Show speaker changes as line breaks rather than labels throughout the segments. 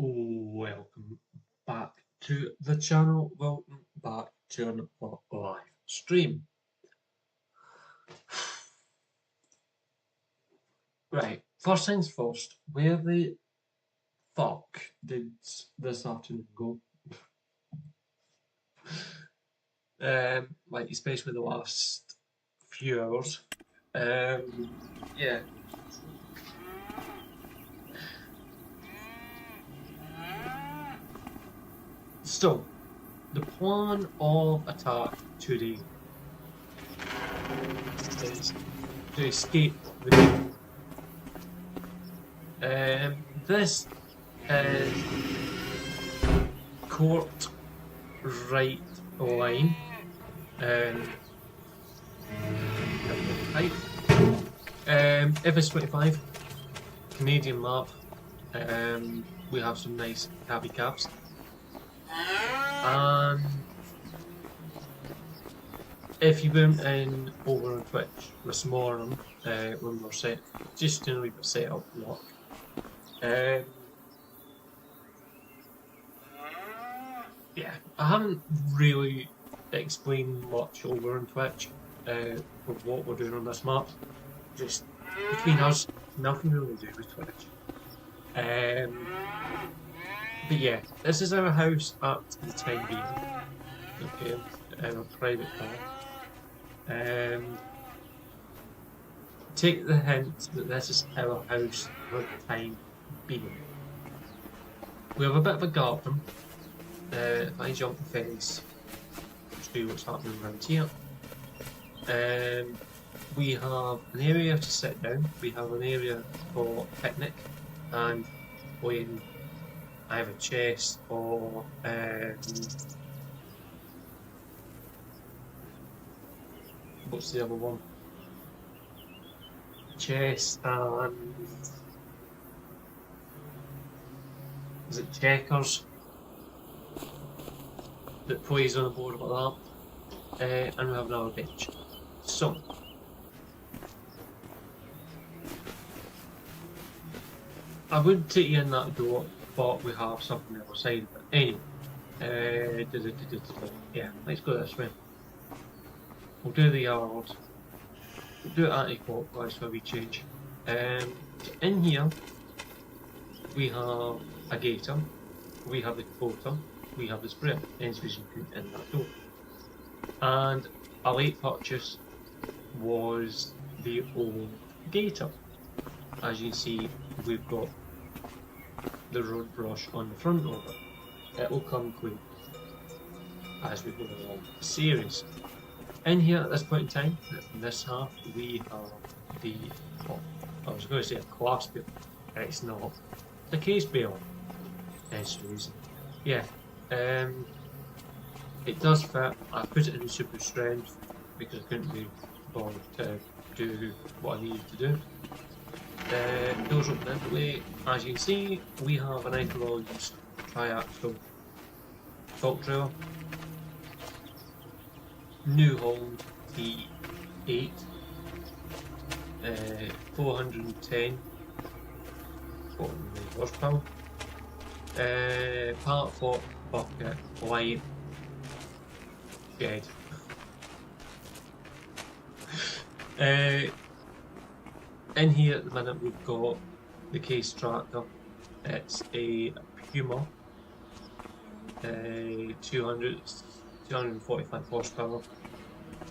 Welcome back to the channel, welcome back to another live stream. Right, first things first, where the fuck did this afternoon go? Like especially the last few hours. Yeah. So, the plan of attack today is to escape the game. This is COURTRIGHT line. FS25 Canadian map. We have some nice cabby cabs. And if you weren't in over on Twitch this morning, when we're set, just doing a wee bit of setup work. Yeah, I haven't really explained much over on Twitch of what we're doing on this map. Just between us, nothing really to do with Twitch. But yeah, this is our house at the time being. Okay, our private car. Take the hint that this is our house for the time being. We have a bit of a garden. If I jump the fence, show you what's happening around here. We have an area to sit down. We have an area for picnic, and when I have a chest or what's the other one? Chess and is it checkers that plays on a board like that, and we have another bench. So I would take you in that door, but we have something on the other side of it. Anyway, yeah, let's go this way. We'll do the yard. We'll do it anti-clockwise where we change. In here, we have a gator, we have the quota, we have the sprayer, hence we can put in that door. And a late purchase was the old gator. As you can see, we've got the road brush on the front of it. It will come clean as we go along the series. In here at this point in time, in this half, we have the, well, I was going to say a class bill, it's not, the case bill, hence the reason. Yeah, it does fit. I put it in super strength because I couldn't be bothered to do what I needed to do. Doors open that way. As you can see, we have an well used triaxle fault trailer. New Highland T8, 410 horsepower, part 4 bucket, light, shed. In here at the minute we've got the case tractor. It's a Puma, 245 horsepower,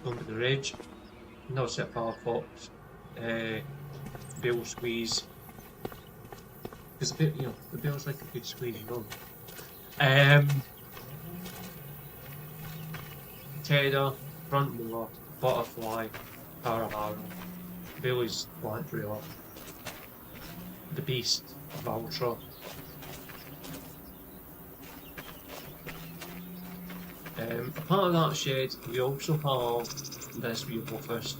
going to the ridge, another set of power fox, bell squeeze, because the bit, the bell's like a good squeeze, Cheddar, front mower, butterfly, power harrow, Billy's plant trailer, the beast, Valtra. A part of that shed, we also have this wee office,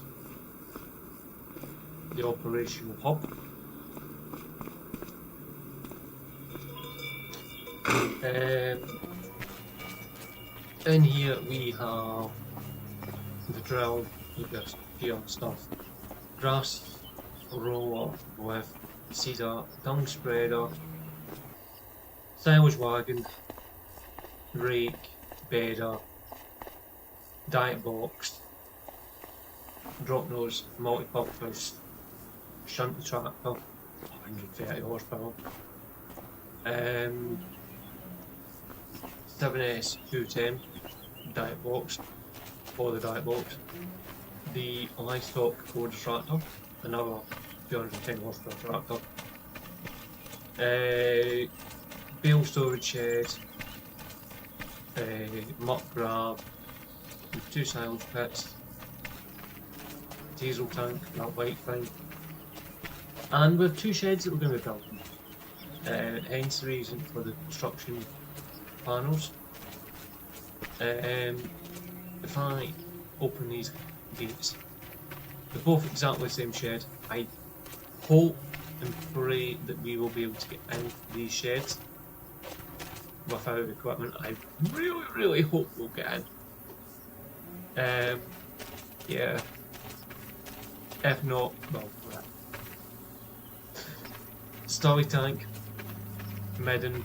the operational hub. In here we have the drill, with this gear stuff, grass roller with cedar, dung spreader, silage wagon, rake, bedder, diet box, drop nose, multi-purpose, shunt tractor, 130 horsepower, 7S 210 diet box, for the diet box, the livestock border tractor, another 210 horsepower tractor, bale storage shed, muck grab, 2 silage pits, diesel tank, that white thing, and we have 2 sheds that we're going to be building, hence the reason for the construction panels. If I open these gates, they're both exactly the same shed. I hope and pray that we will be able to get into these sheds without equipment. I really hope we'll get in. Yeah. If not, well, Stolly tank, midden,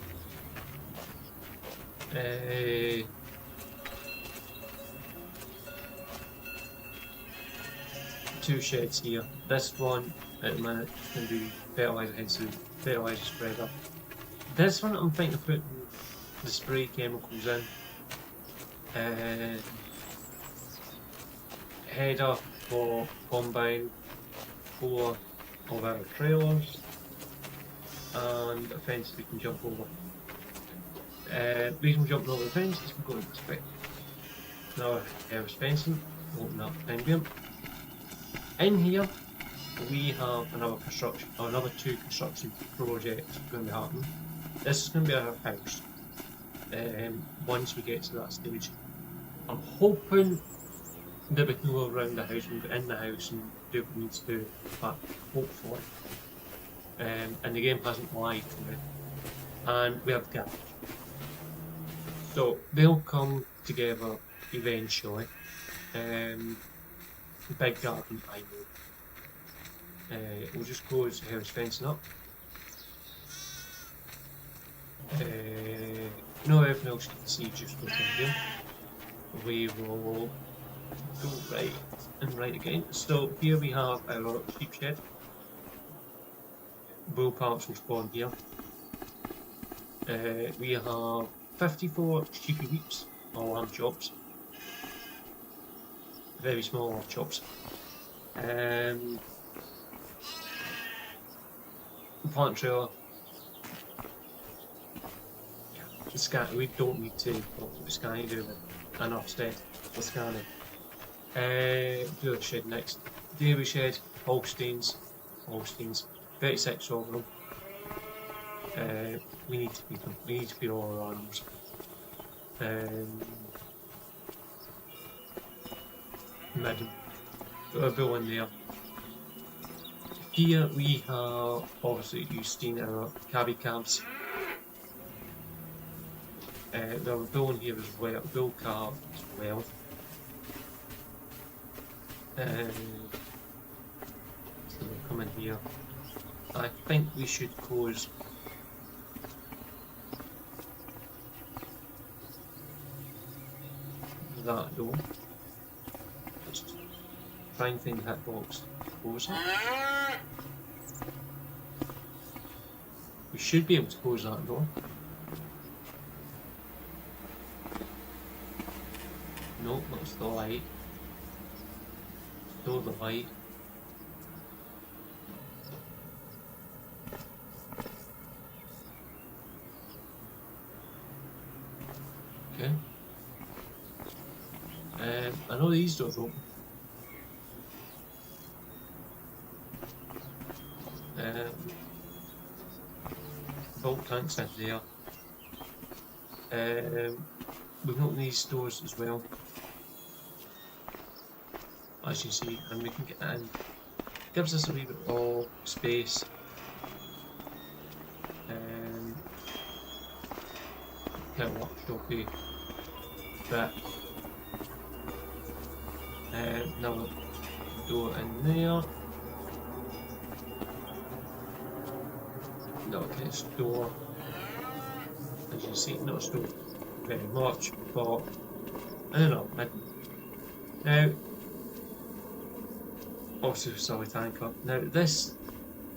2 sheds here. This one at the minute is going to be fertiliser, hence the fertiliser spreader. This one I'm thinking of putting the spray chemicals in. Header for combine, 4 of our trailers, and a fence we can jump over. The reason we're jumping over the fence is we're going to expect another house fencing, open up ambient. In here we have another 2 construction projects going to be happening. This is going to be our house. Once we get to that stage, I'm hoping that we can go around the house and get in the house and do what we need to do, but hopefully. And the game hasn't lied to me. And we have the garage. So they'll come together eventually. Big garden, I know. We'll just close the house fencing up. No everything else you can see, just what's in here. We will go right and right again. So here we have our sheep shed. Bull parts will spawn here. We have 54 sheepy weeps, or lamb chops. Very small lamb chops. Plant trailer. The scan, we don't need to put the scanning do it. Enough said for scanning. Do a shed next. Dairy shed, Holsteins, 36 of them. We need to feed them. We need to feed all our animals. Midden. Got a bull in there. Here we have, obviously you've seen our cabbie cabs. We have a bull in here as well, bull calf as well. So we'll come in here. I think we should close that door. Just try and find the hitbox to close it. We should be able to close that door. No, that's the light. Door the light. Okay. I know these doors open. Bulk tanks in there. We can open these doors as well, as you see, and we can get in. Gives us a wee bit of space. Kind of workshopy bit. Another door in there. Another kind of store. can see, not still very much, but I don't know. Now, obviously, solid tanker. Now, this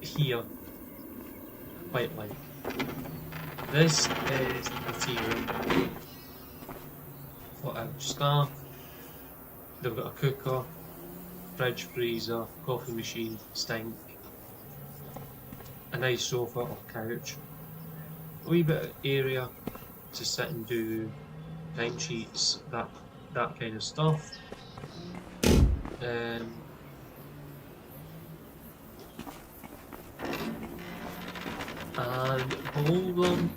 here, I quite like. This is material for our staff. They've got a cooker, fridge, freezer, coffee machine, stink, a nice sofa or couch, a wee bit of area to sit and do timesheets, that kind of stuff. And below them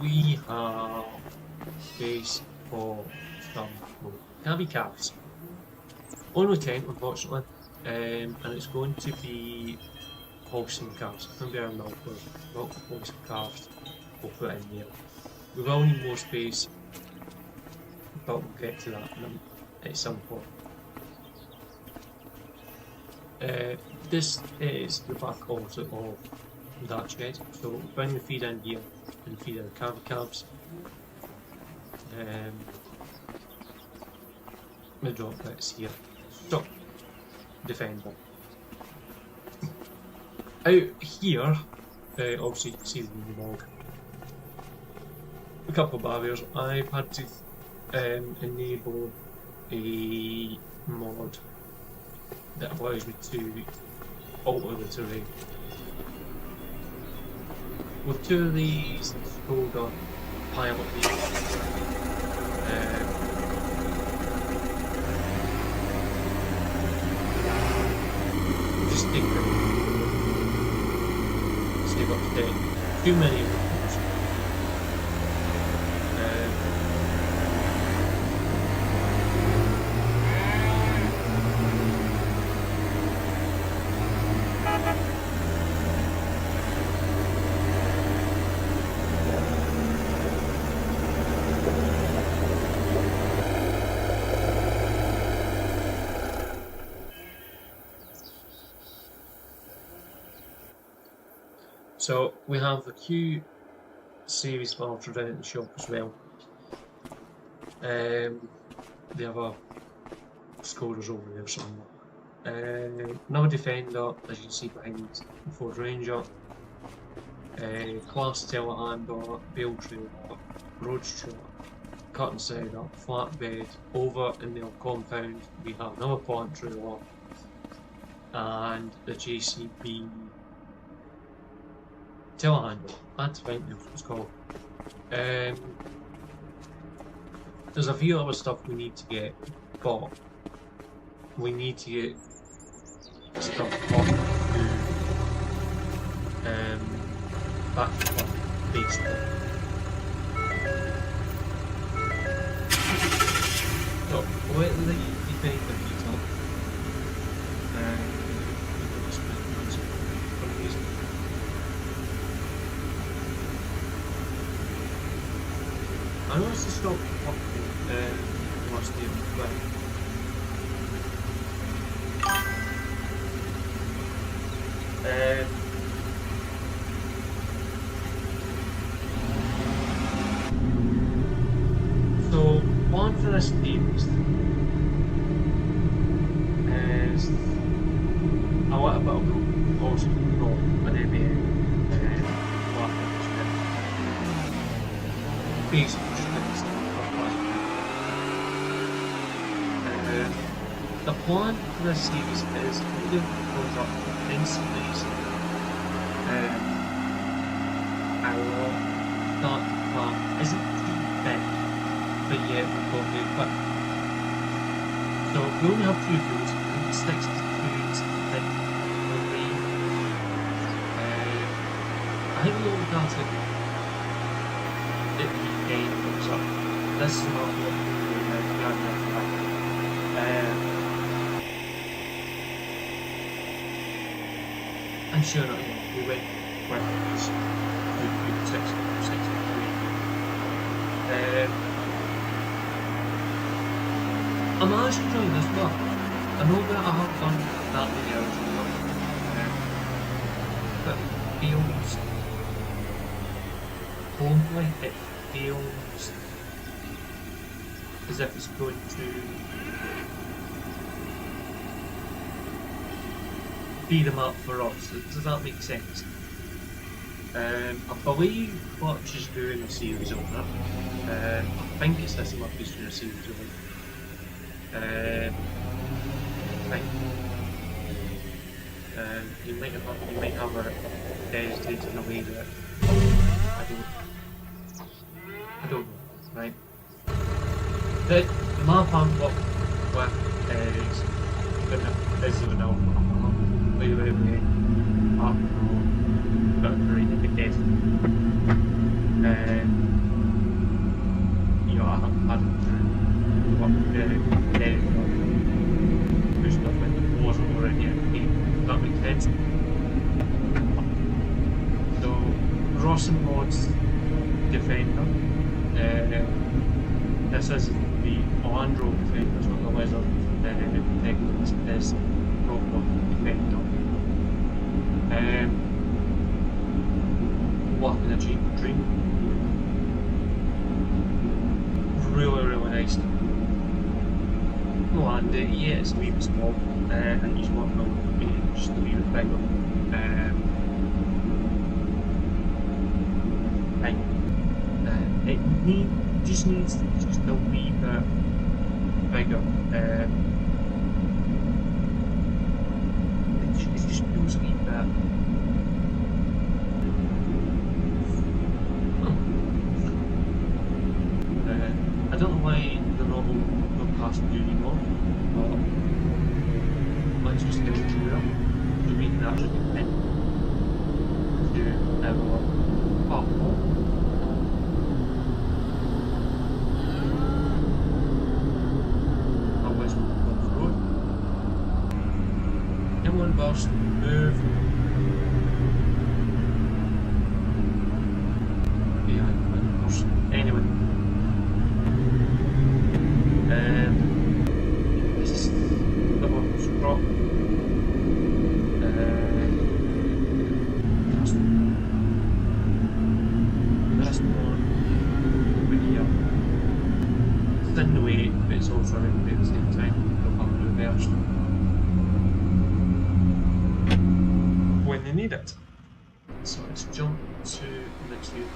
we have space for some cabby calves. Only 10, unfortunately, and it's going to be Holstein calves. It's going to be our milk Holstein calves. We'll put in here. We will need more space, but we'll get to that at some point. This is the back also of that shed, so we'll bring the feed in here and feed our cabby calves. The drop bits here. So, defender. Out here, obviously you can see the log. A couple of barriers. I've had to enable a mod that allows me to alter the terrain. With two of these shoulder pilot vehicles, just stick them. Save up to date. Too many of them. So we have the Q series filter down at the shop as well. The other scorers over there somewhere. Another defender, as you can see behind the Ford Ranger. Class telehandler, bale trailer, road trailer, cut and cider, flatbed. Over in the compound we have another plant trailer and the JCB telehandler. That's fine, what it's called. There's a few other stuff we need to get, but we need to get stuff up to back to the base. So let the defender heat up. I want to stop last year, but so one for this team is a little bit of also not an NBA basic. The plan for this series is to goes up instantly. Our start plan isn't too big, but yet we've got to quick. So we only have 2 fuels, 6 foods, and 3. I think we only got it at the weekend, so this is not what we're doing now. We are going to have I'm sure not, we went with 6 I'm actually enjoying this one. I know that I have done that many hours of work, but it feels homely, it feels as if it's going to beat them up for us. Does that make sense? I believe Clutch is doing a series on that. I think it's this month he's doing a series on it. I think. You might have it dedicated in a way that I don't know, right? The map I'm up with is an album. Way up but very indicated. You know, I haven't had it through what there's nothing that wasn't already in the game. That makes sense. So Ross and Mod's Defender. This is the Orlando Defender, so the Lizard Technics is proper Defender. Walking a dream. Really nice. No, and yeah, it's a wee bit small, and you just want to be just a wee bit bigger. It just needs just a wee bit bigger. It just feels a wee bit. I don't know why the novel don't pass through anymore, but let's just get it through so we can actually get in to our platform. Otherwise we'll go off the road. Inland burst, move. Behind the burst. Anyway. This is the one drop. This one over here. It's in the way, but it's also out the way at the same time. It'll have to reverse when they need it. So let's jump to the tube.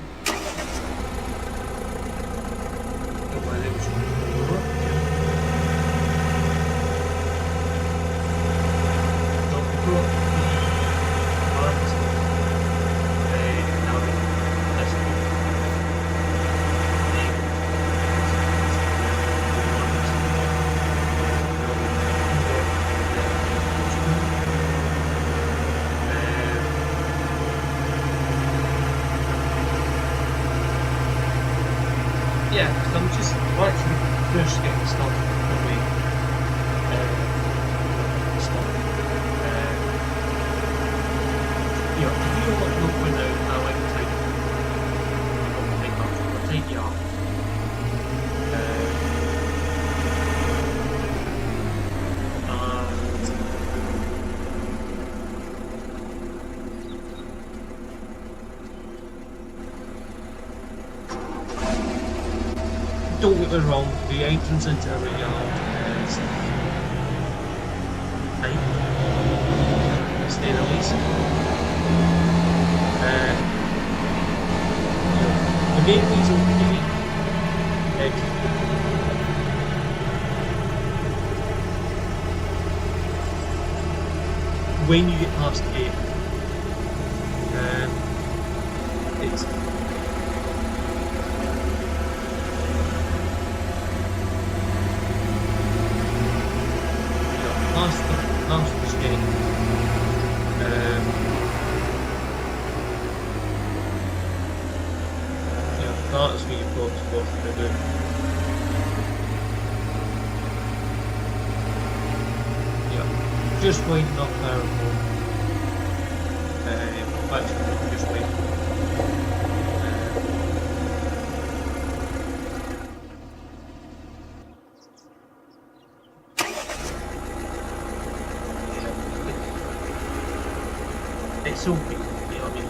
Yeah, because I'm just actually first getting stuff away. You know, if you want to look now, I like to take you off. Don't get me wrong, the entrance into every yard is tight. Stay the least. The main reason for me when you get past the gate, it's past this gate. That is what you've got supposed to do. Yeah, just waiting up there. Actually, just waiting. It's so big, you know what I mean?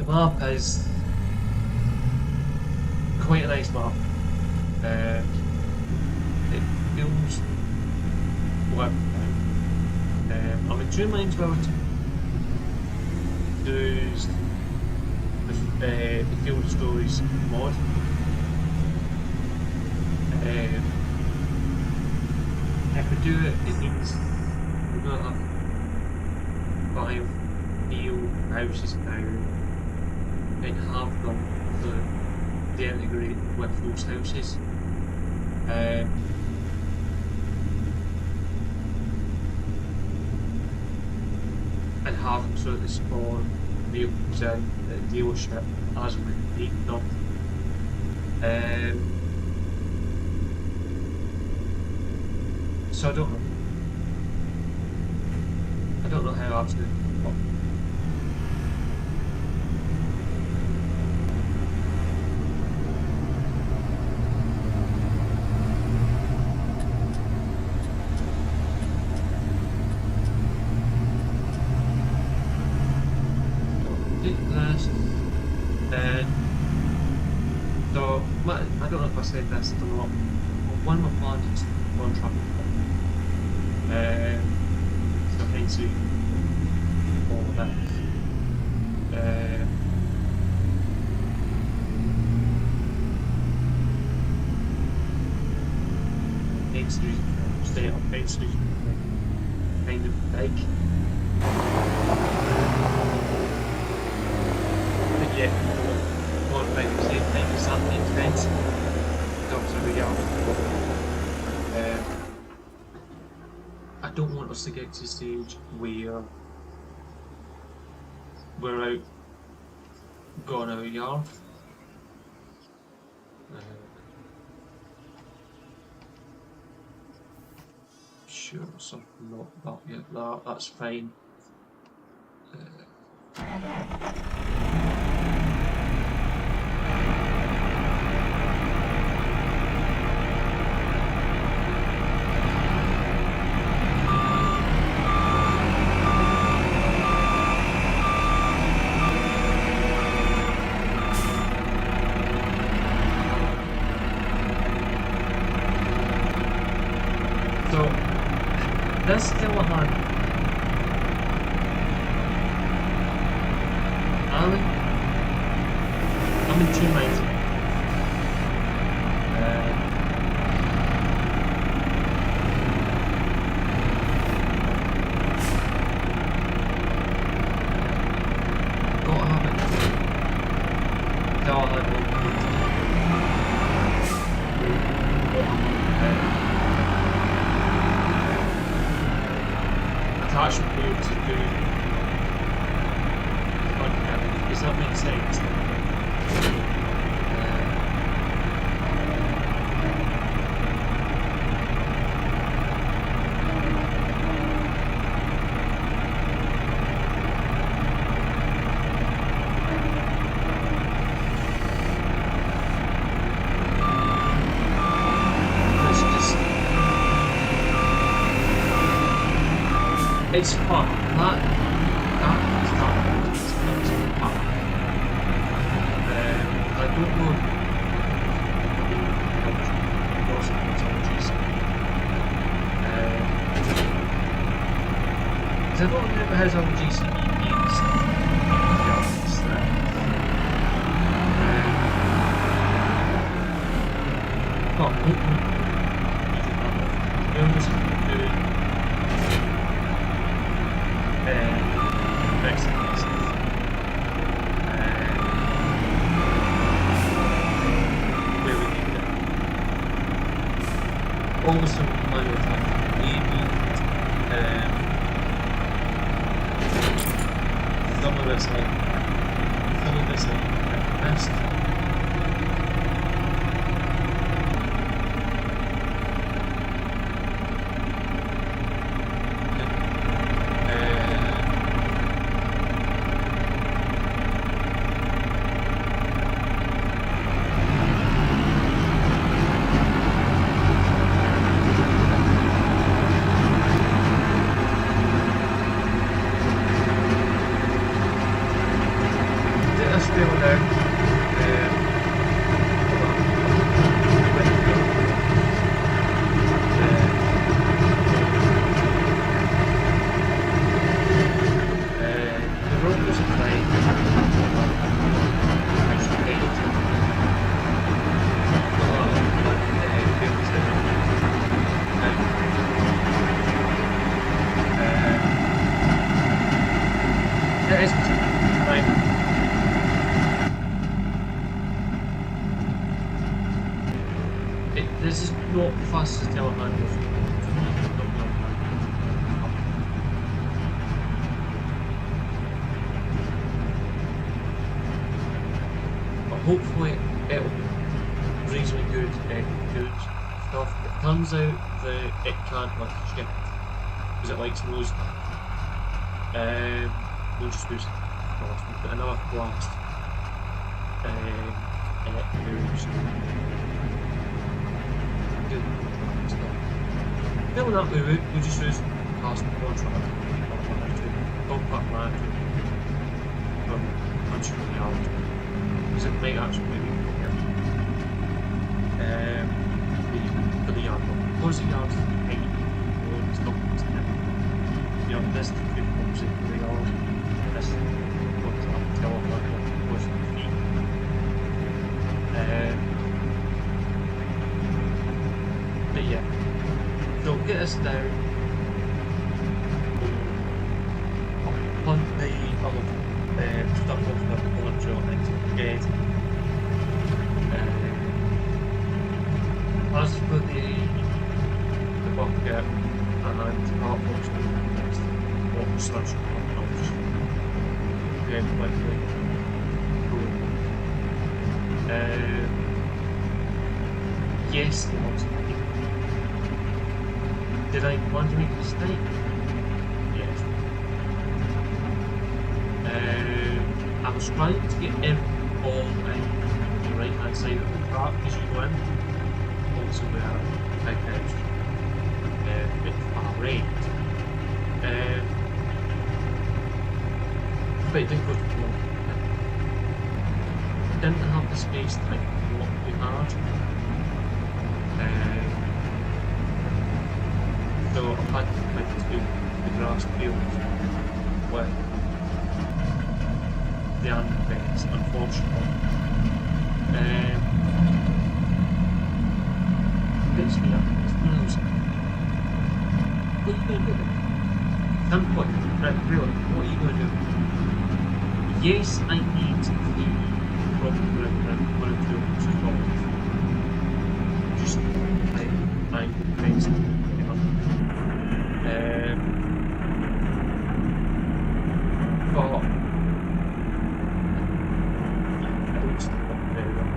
The map is quite a nice map. It feels lived out. I'm in two minds whether to do the Field Stories mod. If we do it, it means we're going to have 5 field houses now and have them to integrate with those houses. And have them so that they spawn vehicles in the dealership as we need them. So I don't know how that's going to work. So, I don't know if I said this or not. One of my plans is on track. So hence all of that. Next week, stay up next week, kind of big. But yeah, one thing at the same time is something intense. Dogs are reality. I don't want us to get to the stage where we're out going out yard. Sure, something not that yet. That's fine. That's still a hard. I'm in 2 minds. Gotta have it. Gotta have it. Attachment move to do uncapping. Does that make sense? It's fun. That is fun. I don't know. Because I don't know if it has all the GCB games. Also, my attack, maybe some of this best. scale it down. The road was fine. It is fine. This is not the fastest telehandler. But hopefully it'll be reasonably good stuff. It turns out that it can't lift shit because it likes nose stuff. We'll just use blast. We've got another blast. And it moves. Filling up the route, we just use cast contract compact land from punching the yard. Because it might actually be for the yard. Because the yard's tight, it's not this is the good opposite for the yard. This contract telehandler was the feet. But yeah, they'll get us down. I'll punt the other stuff off the launcher into the gate. As for the bucket and car box, what starts to come out, just very quickly. Yes, the most. Did I want to make a mistake? Yes. I was trying to get every ball out the right hand side of the track as you go in. Also we have a big house. Bit far right. But it didn't go to the wall. Didn't have the space to make what we had. So I've had to commit to the grass fields with the underbeds, unfortunately. It's me up, it's news. What are you going to do? Simple, right, really, what are you going to do? Yes, I need the proper ground to solve. Just find the best. But I don't see what very well.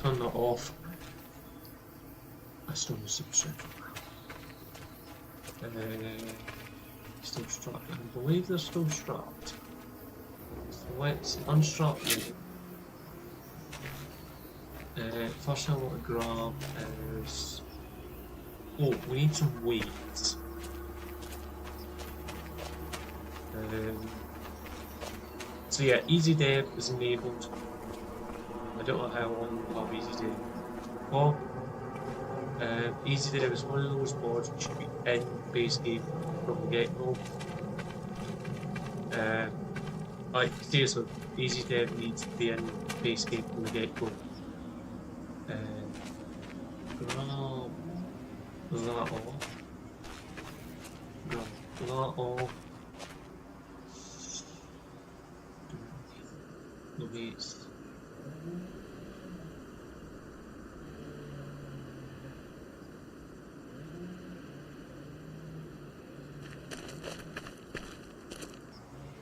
Turn that off. I still miss it. Still strapped. I believe they're still strapped. So let's unstrap them. First thing I want to grab is... oh, we need some weights. So yeah, easy dev is enabled. don't know how long we'll have Easy Day for. Easy Day is one of those mods which should be in base game from the get-go. Like, seriously, Easy Day needs to be in base game from the get-go. Grab that off. Grab that off. The waste.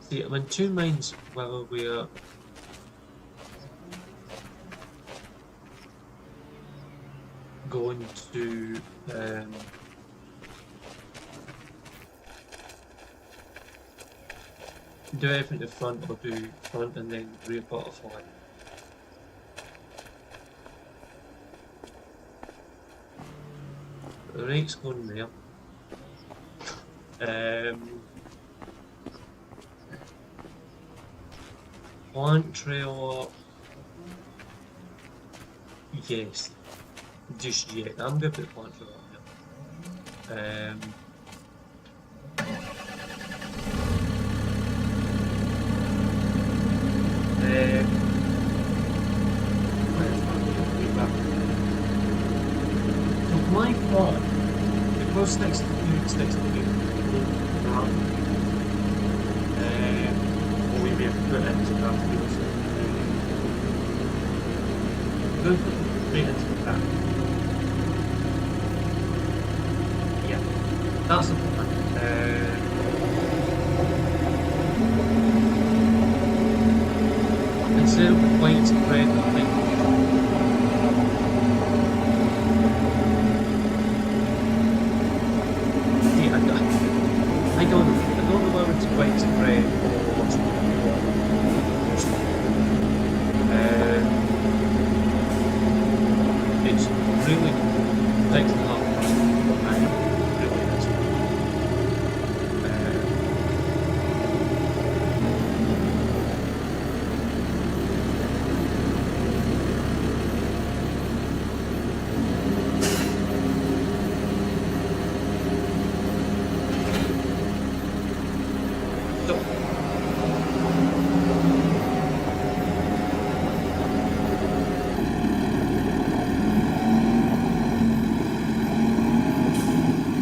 See, I'm in two minds whether we're going to do everything to front or do front and then rear butterfly. The right's going there. Plant trailer, yes, just yet. I'm going to put plant trailer here. So my thought, because next to you, sticks to you, or we may have put into that field. Go straight into that. Yeah, that's the plan. Instead of white spread, I think I don't know whether it's white spread or what's it's really takes a lot of time. Really is.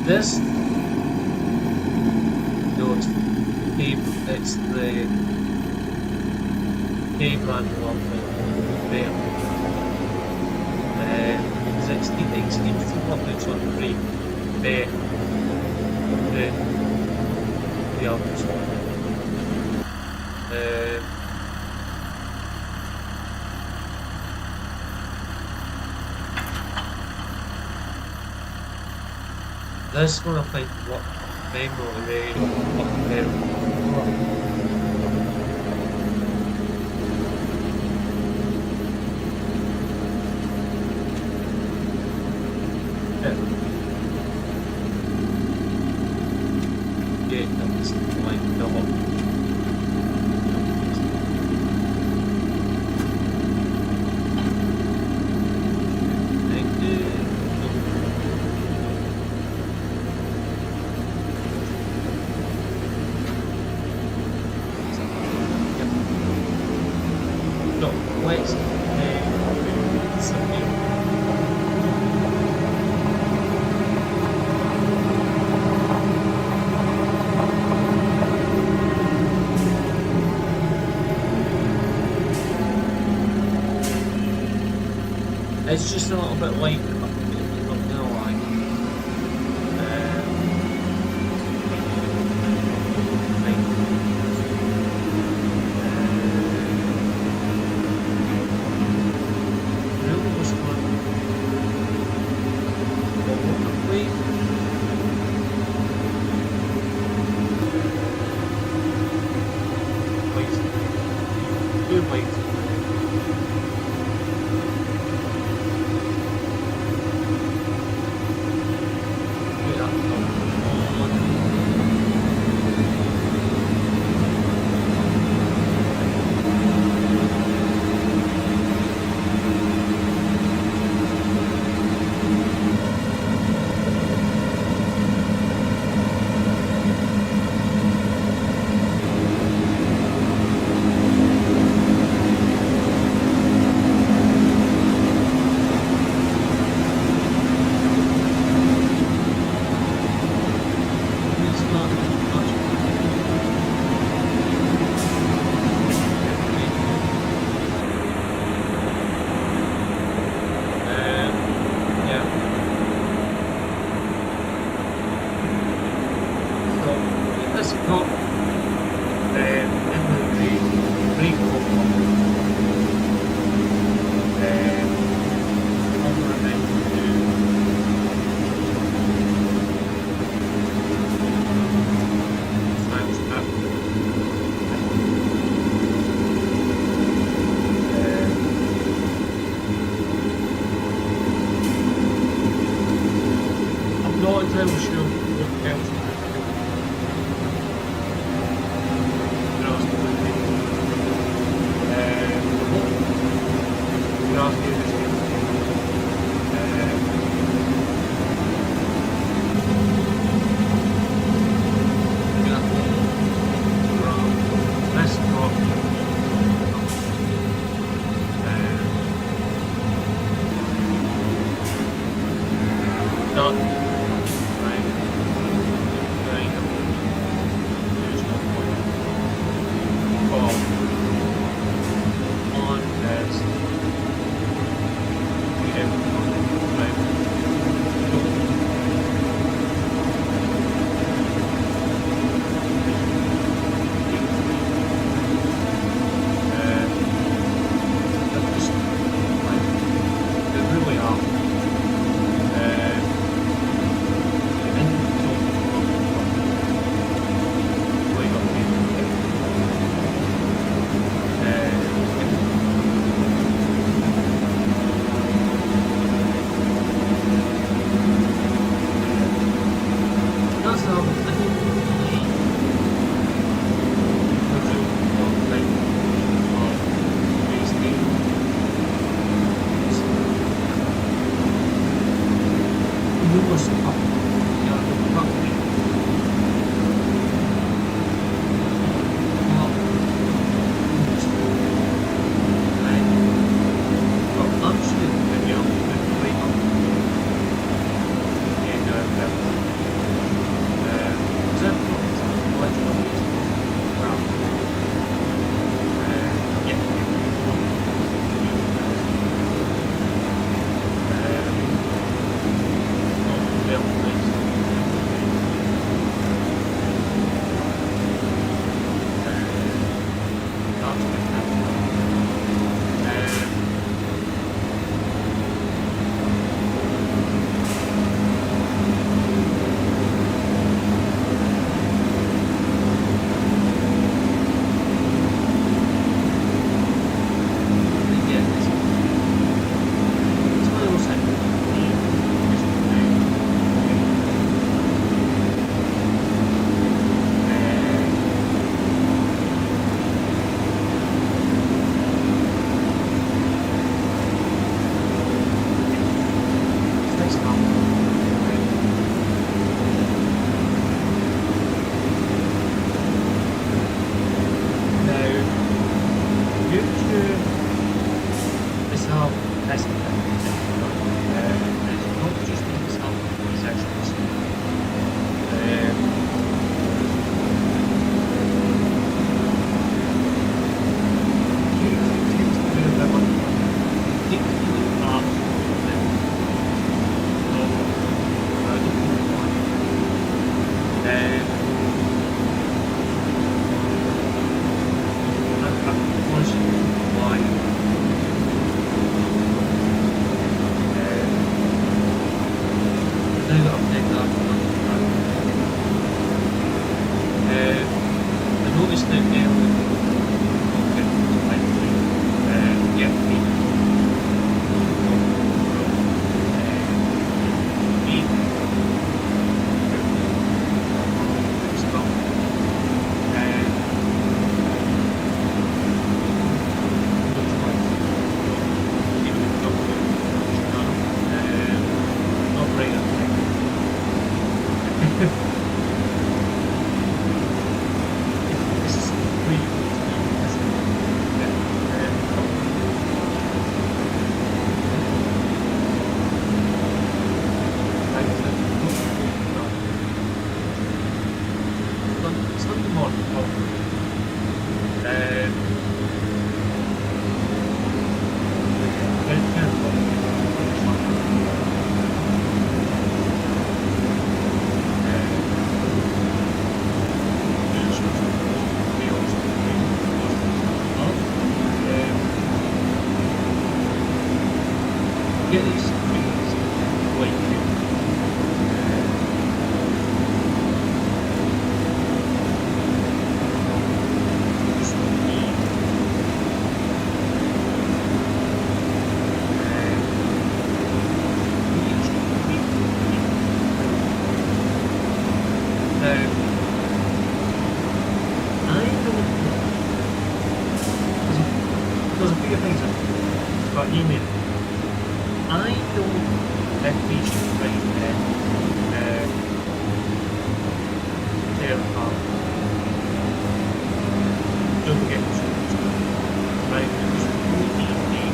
This, no, it's the brand one there. 16 seems to pop it on the free better than the others. This one I think what memory what better. Yeah, that's like not. It's just a little bit late, I'm not gonna lie. Really was fun. Wait. Wait. not entirely sure what else we could do. Grass here is I don't if we should try and tear apart. Don't get too right, because we need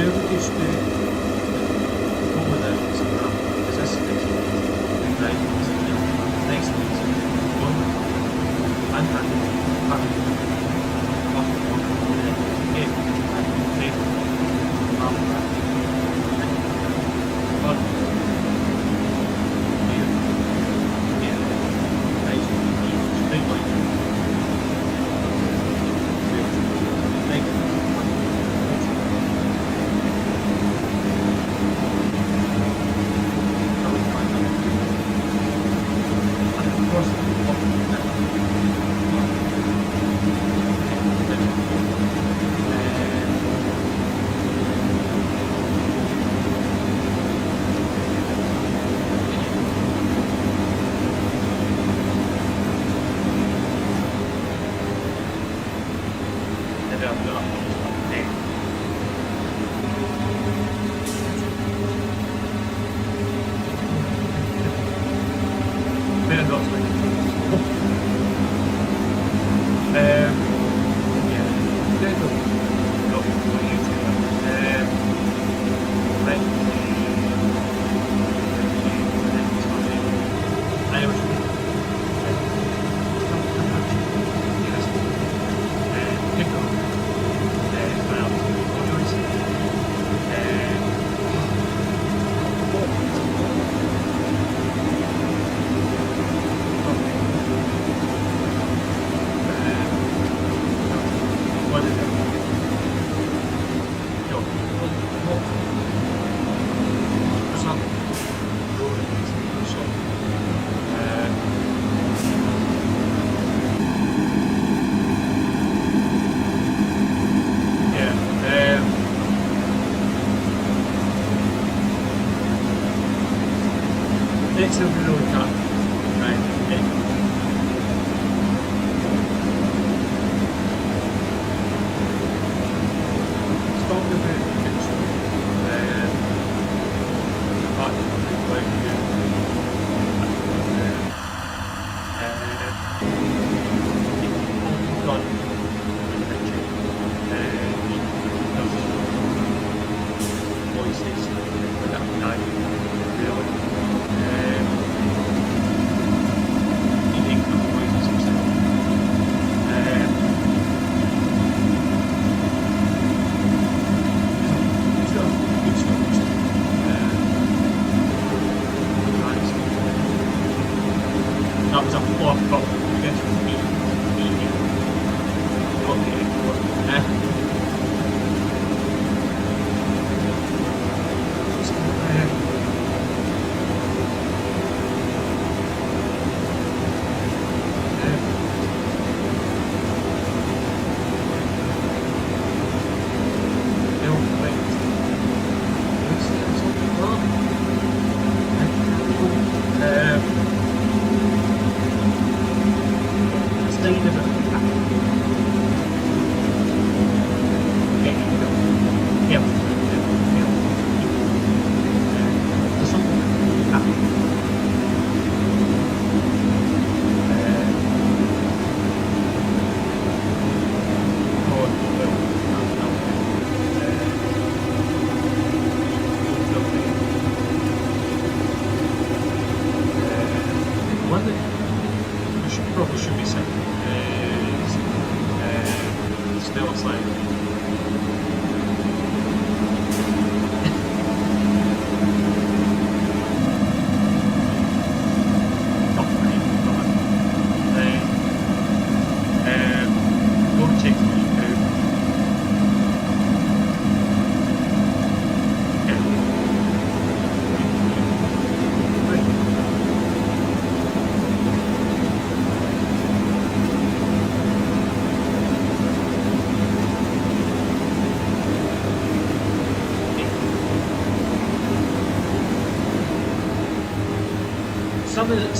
do we just do what with the Instagram? Because this is right, next week's one and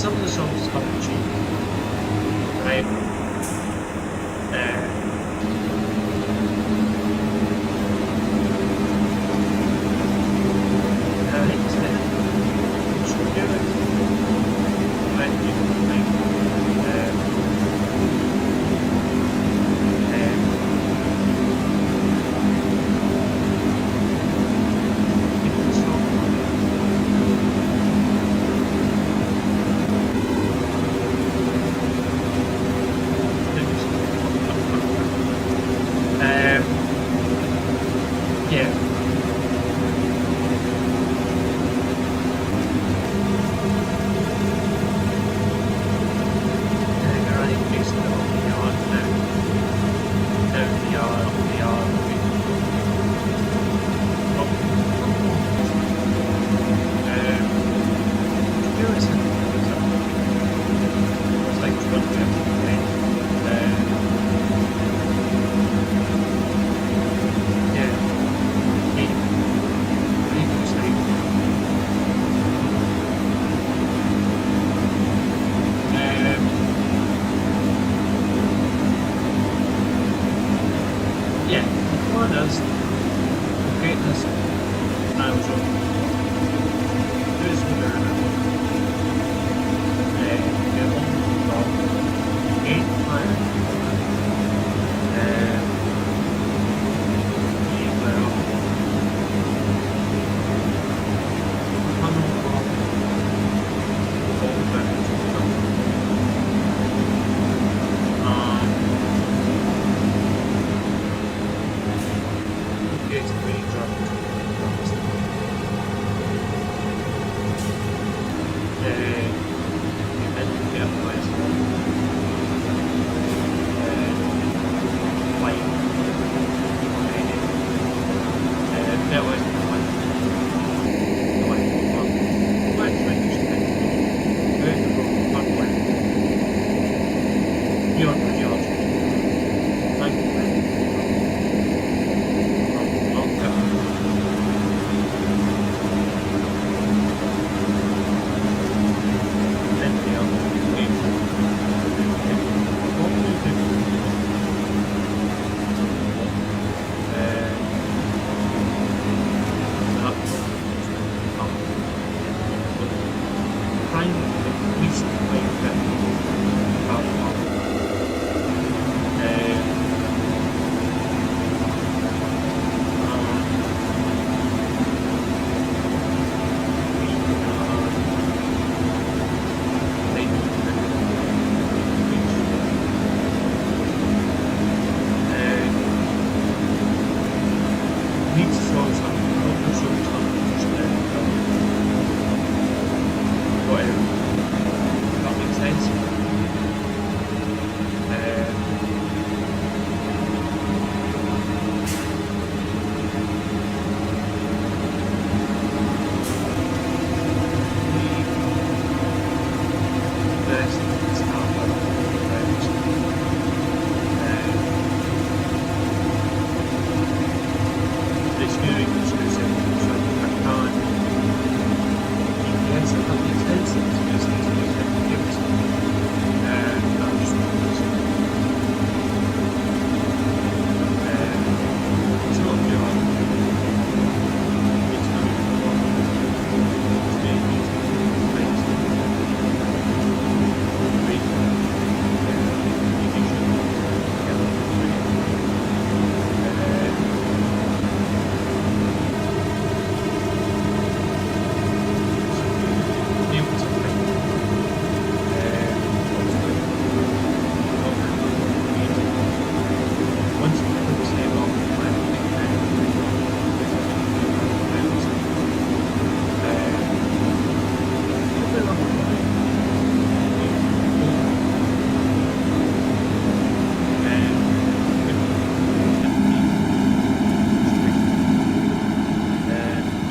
some of the songs come cheap, right?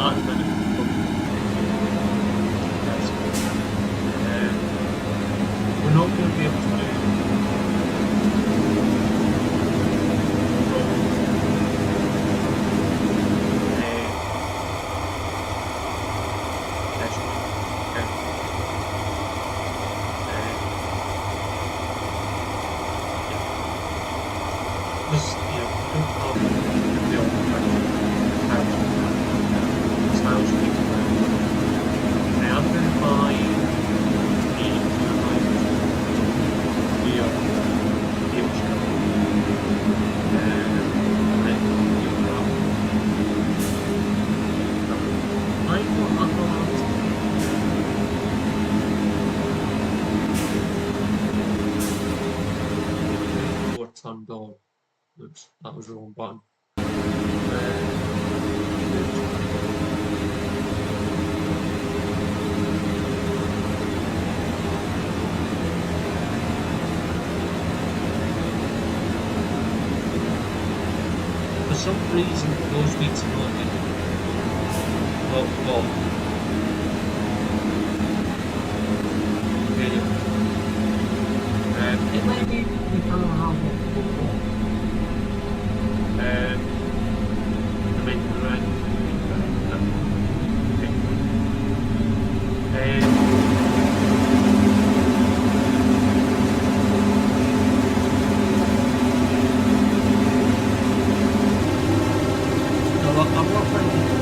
at the minute. We're not going to be able to do turned on. Oops, that was the wrong button. For some reason, those beats are not on. It might be we can't have one before. I mean, right. I'm not finding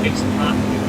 it's not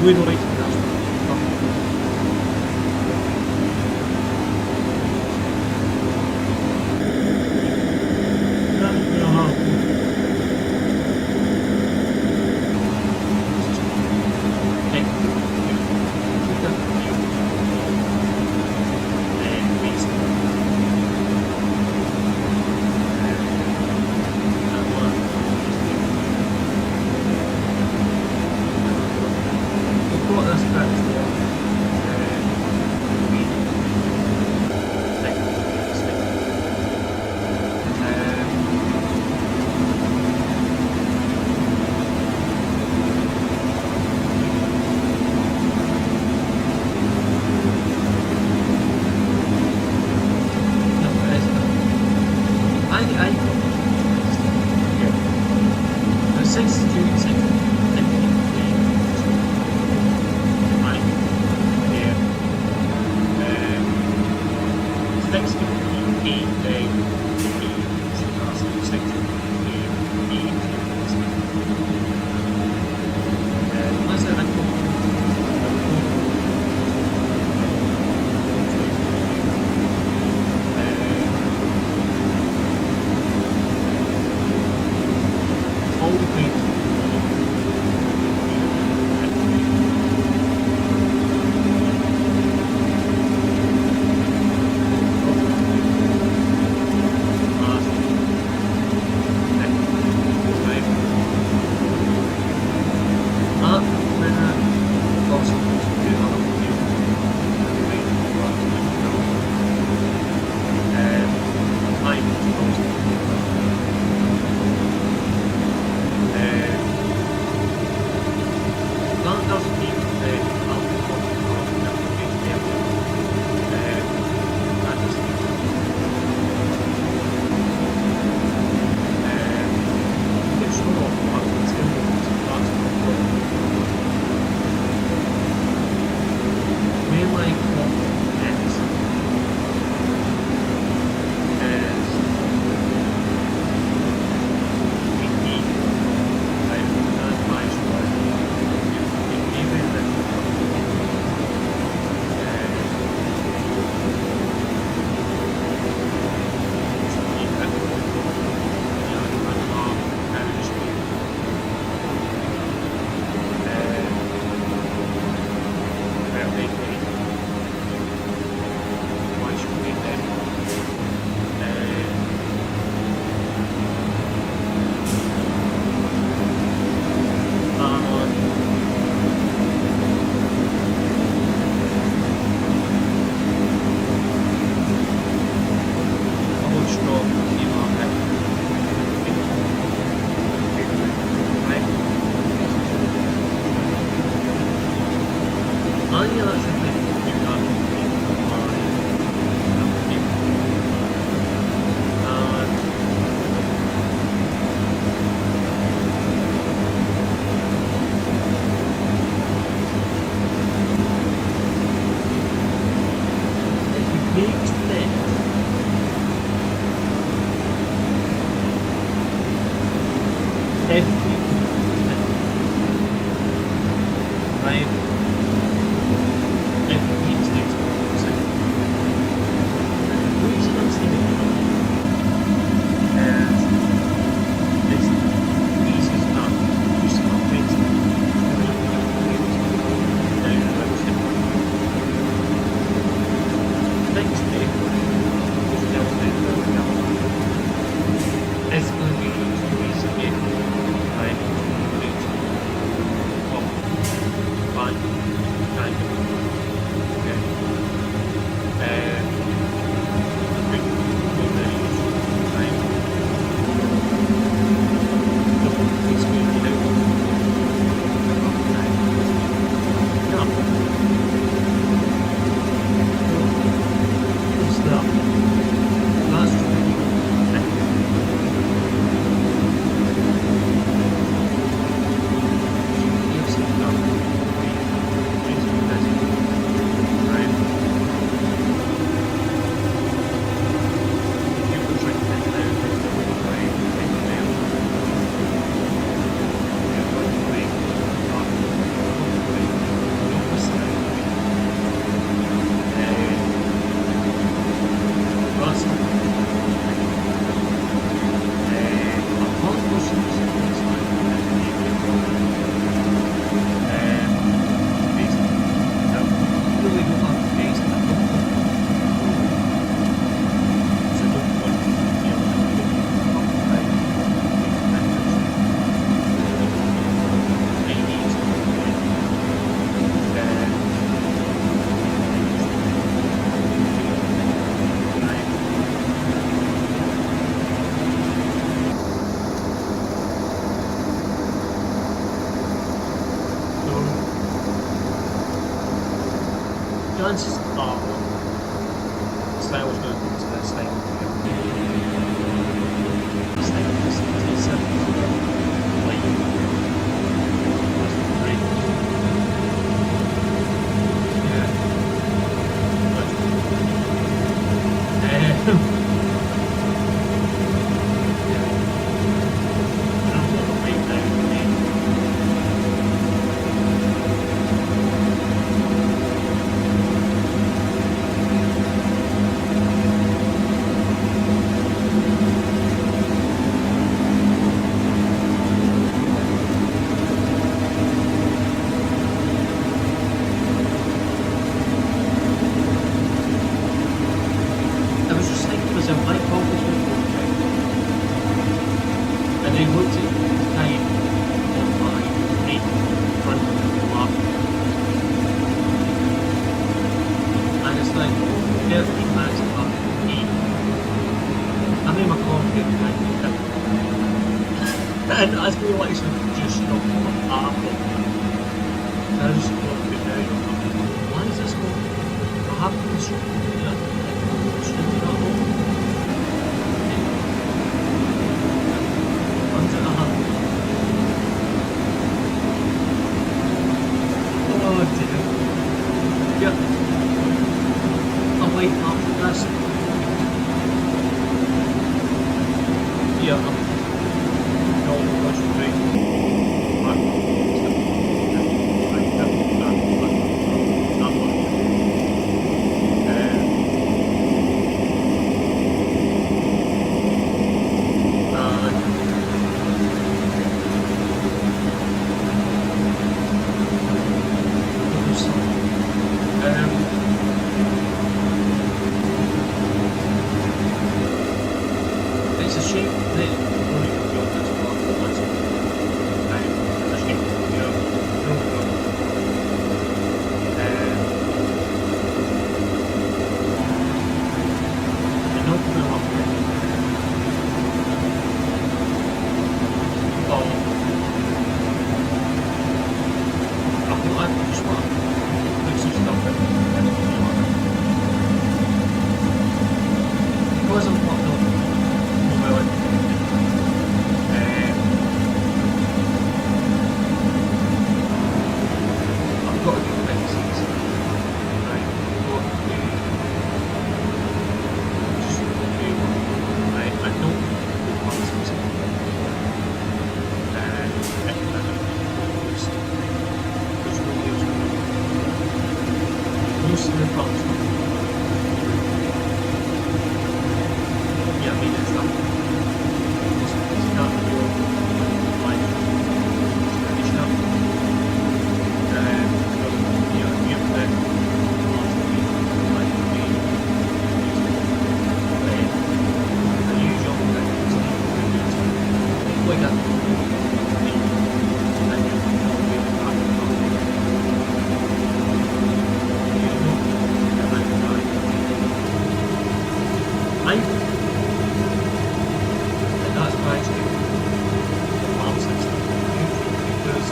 we'd like to
chances are Slayer going to come to their stable again. Stable is 77.
I looked at the time on my right front lap, and it's like 13 minutes past 8. I'm in my coffee and as we literally just stopped on Apple, I just thought it now, why is this going? I haven't been streaming that long. Oh dear. Yep. I'll wait after this. Yeah, I'm not rushing right. It's a shame that we're only going to be on this for like 4 months. It's a shame, you know, I know we're not ready. I just want to put some stuff in because I'm not I've got to do fixes. Right, I've got to just do one. Right, I don't do policies. Most of the problems. Yeah, I mean, it's not. It's not your life. It's not. You know, you have to like the usual things like that. And that's why I think the farm system because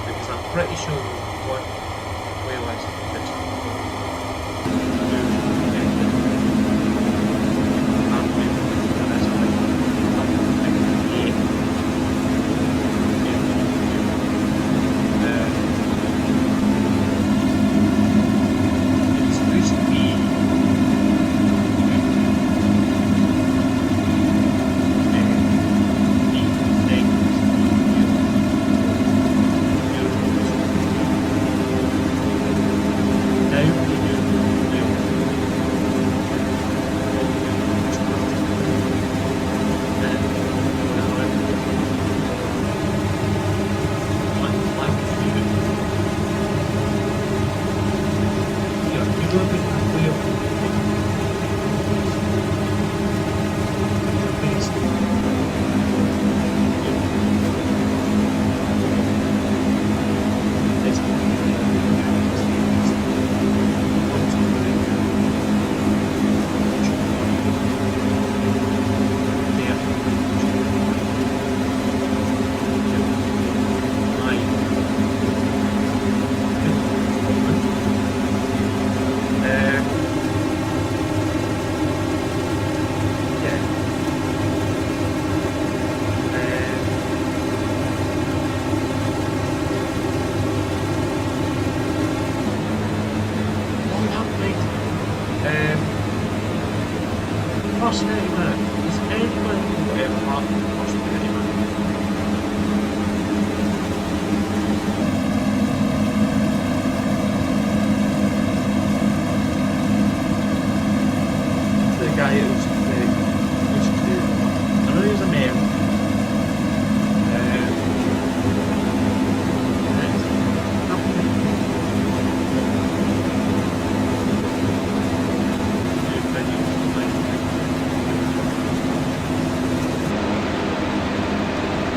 because I'm pretty sure there's one playlist
cost 30 minutes. Is anyone who ever parking cost 30 minutes? The guy who's to, I know he's a male.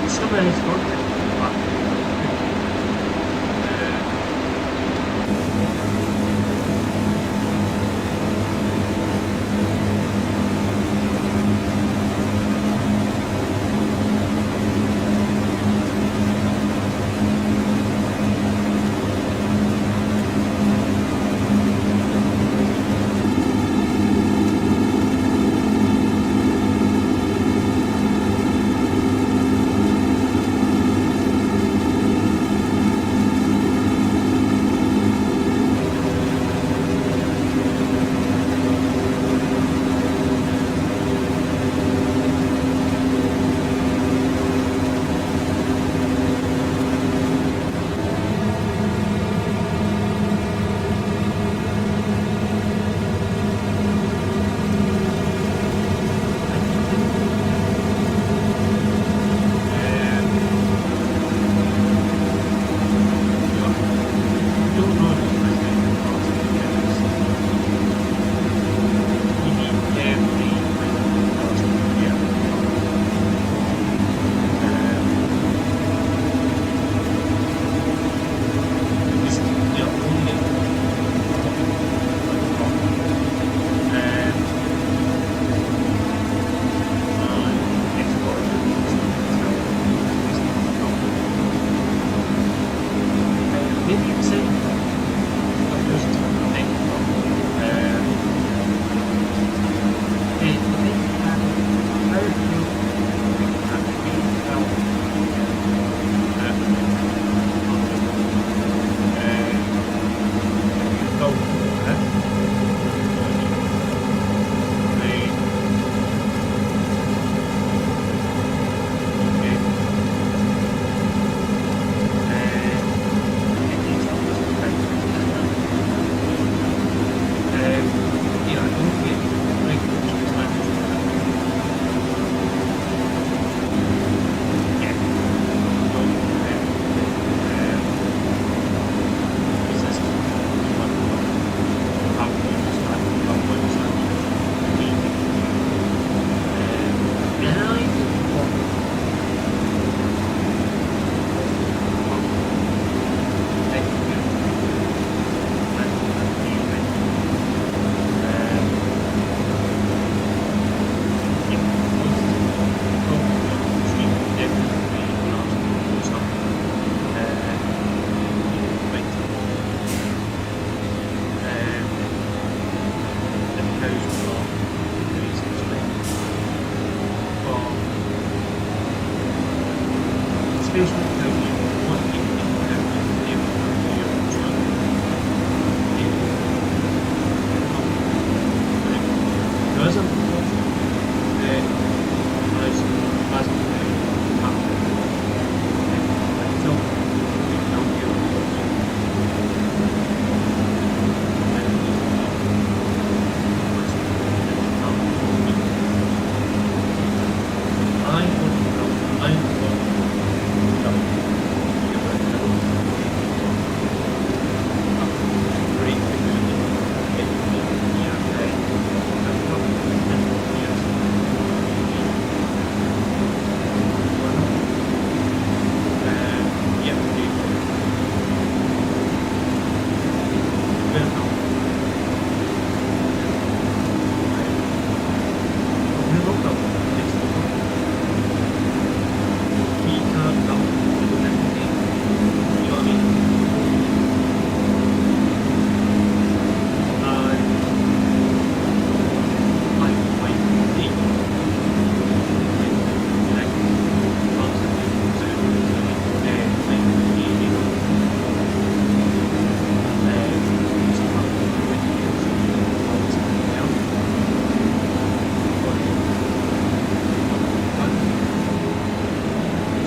Somebody's working.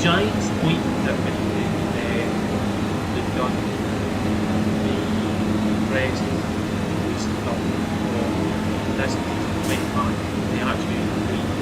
giant's point that when they've done the rest of the stuff for this 25, they actually agree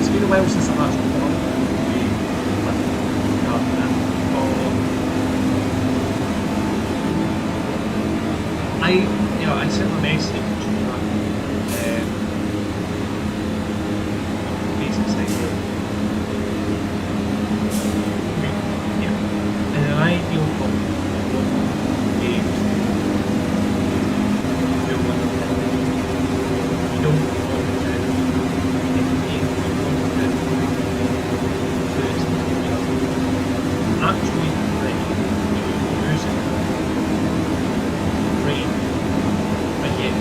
It's been a while since I've actually done I sent a message to basic side in an ideal world, you don't actually using brain, but yet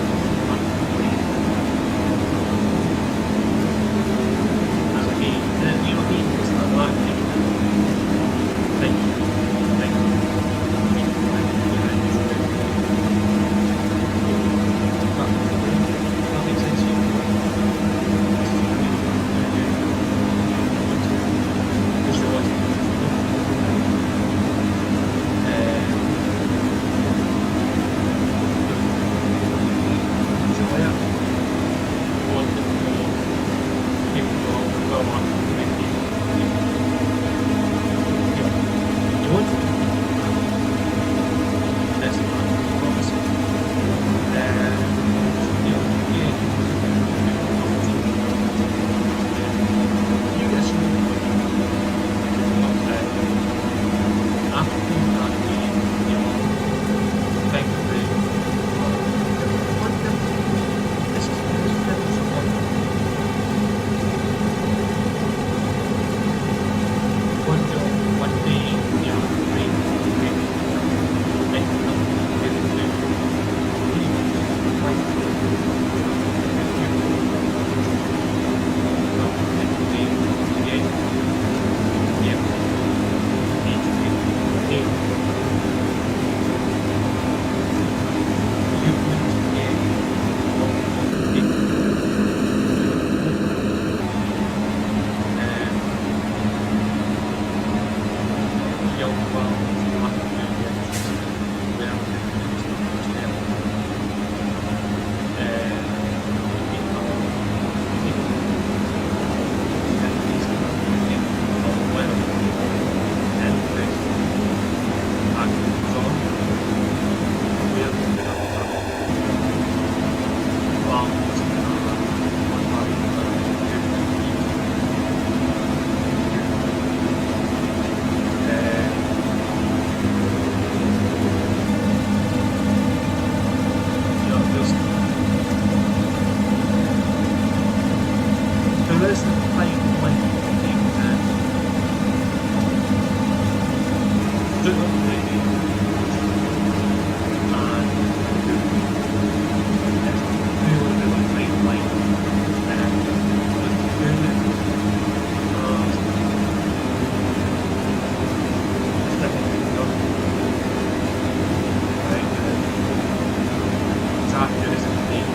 there is the pipeline thing that do it already, and it's really, really pipeline, and doing it, it's difficult to do. Right, it's accurate in the name.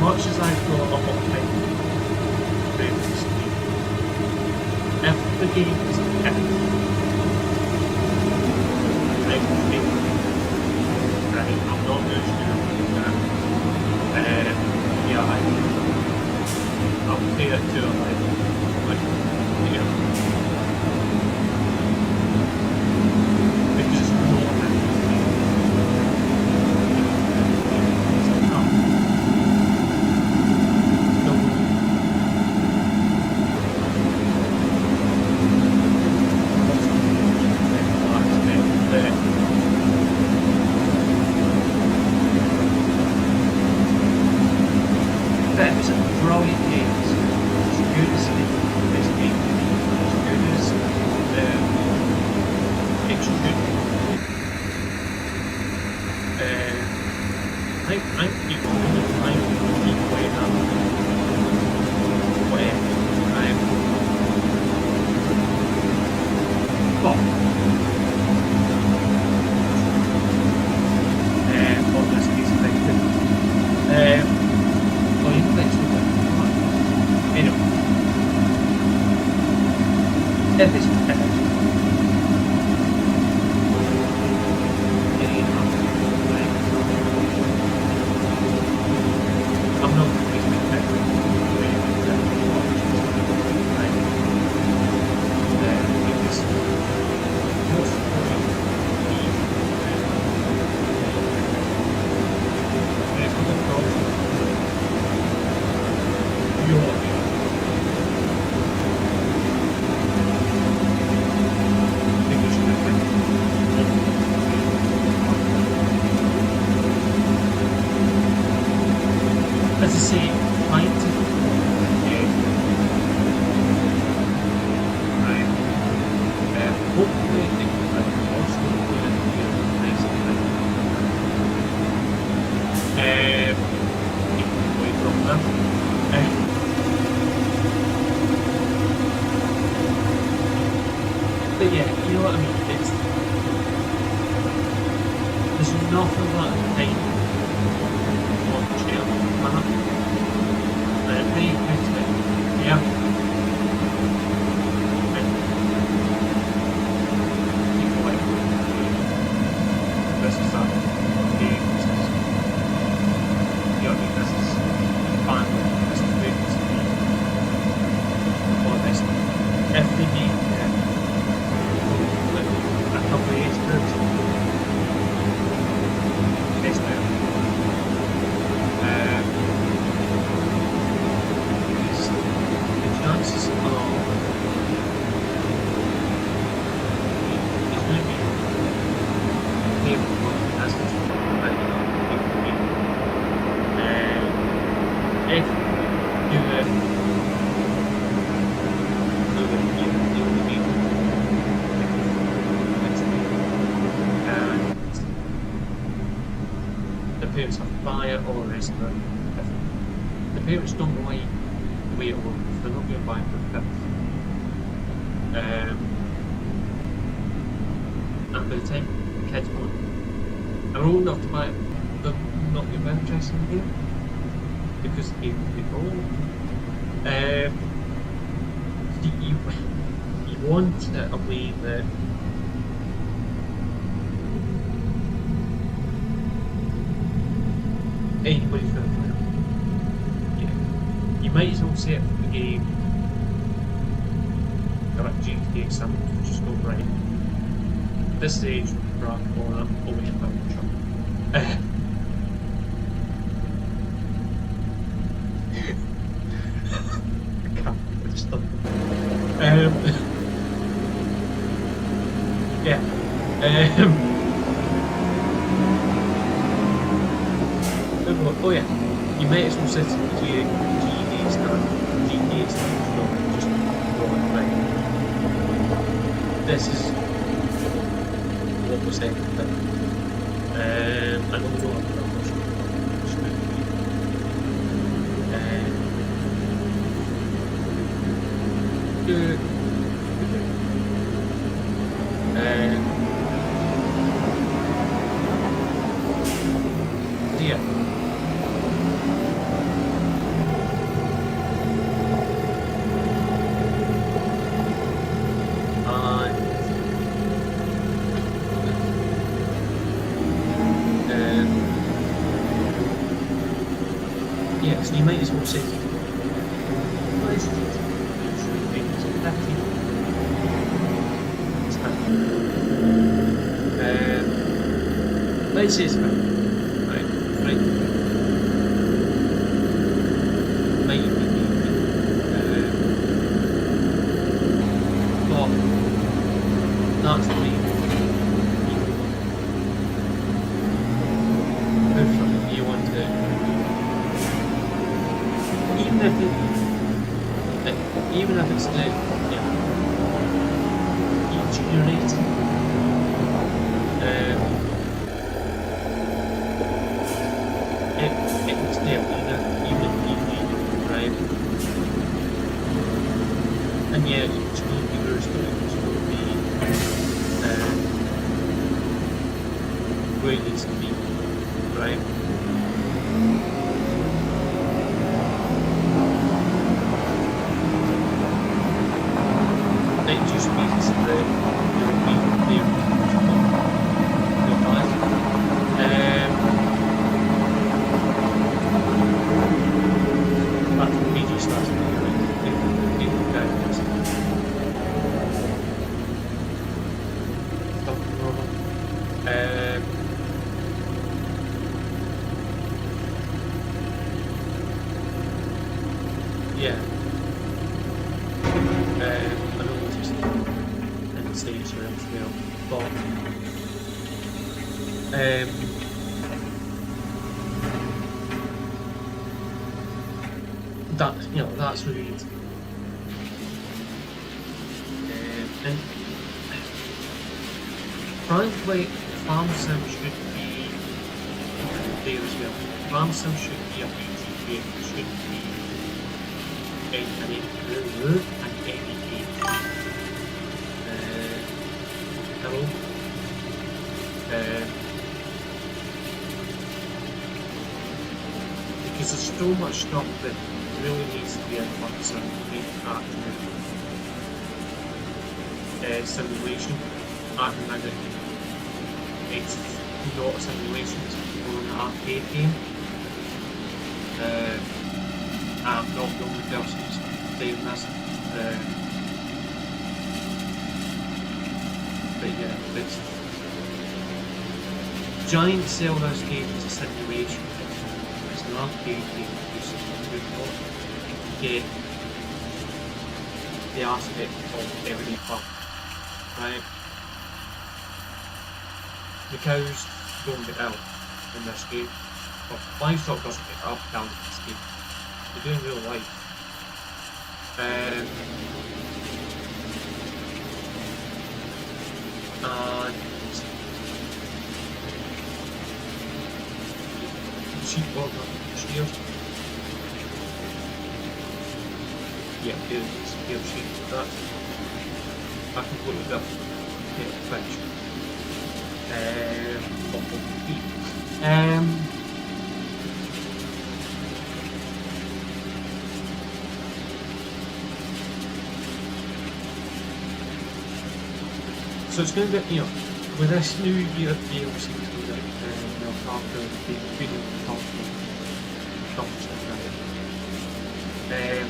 much as I thought of what type previously, if the game is kept, right, I'm not really sure about that. Yeah, I'll play it to like, yeah. Because it's not parents have to buy it, all the rest of it. If the parents don't like the way it looks, they're not going to buy it for the kids. And by the time the kids are old enough to buy it, they're not going to be interested in the game because the game will be old. You want it a way that anybody's going to play it. Yeah. You might as well set the game like GTA something, just go right. This stage, right, or I'm only about the truck. I can't just stop. Yeah. Oh yeah, you might as well set it to GTA start. GTA start, not just one thing. This is what we're saying. I don't know what I'm yeah. Yeah, so you might as well say let's say it's 50. Right. Might be but that's the main move from you want to even if it's the AUG rate, it's there even right? And yeah, each will be roasted, each will be where it needs to be, right? It just means that you'll be there your time. That's when AG starts to be guidance. Something over. Yeah. I don't want to say it's around as well, but that that's what we need. And frankly, Farm Sim should be there as well. Farm Sim should be a beauty game. It should be an hello. Because there's so much stuff that really needs to be in focus on simulation. At the minute, it's not a simulation, it's more an arcade game. I'm not the only person who's saying this. But yeah, it's Giant sell this game as a simulation. It's an arcade game to not get the aspect of everyday fun, right? The cows don't get ill in this game, or livestock doesn't get ill in this game. They do in real life. And sheep water shears. Yeah, it's sheep. That's I completely different picture. So it's going to be, with this new year DLC coming out, after the video talking something right.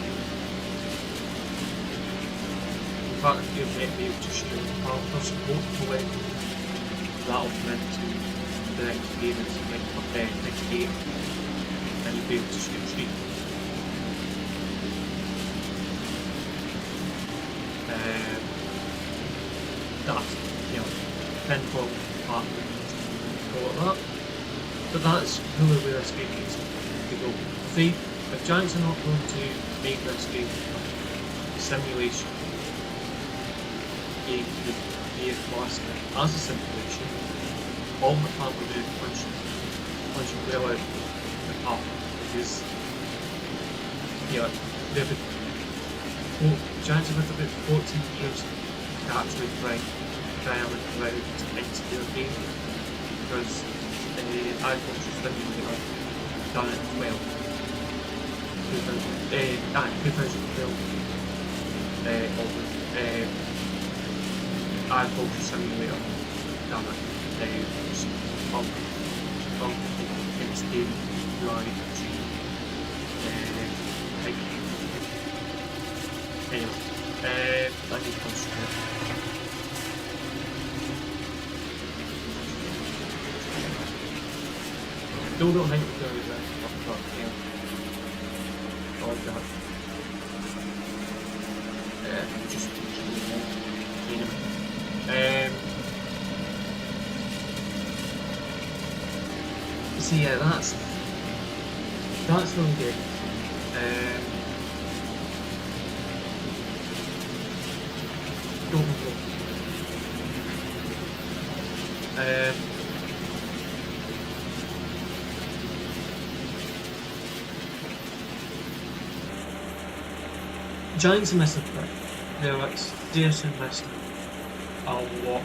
In fact, you might be able to share the characters, hopefully that'll come into the next game, next game, and you'll be able to share stream. That's, pinball part of all of that. But that's really where this game needs to go. See, if Giants are not going to make this game a simulation game with the class as a simulation, all the plan will do is punch well out the park, because Giants have had about 14 years to actually try and come out into their game, because iPhone just didn't really done it well. 2012 iPhone simulator done it. It's instead right. Anyway,
I need concentrate.
still don't think we're going to that. Like that.
Just
so yeah, that's really good. Giants are missing quick. They're like seriously missing a lot.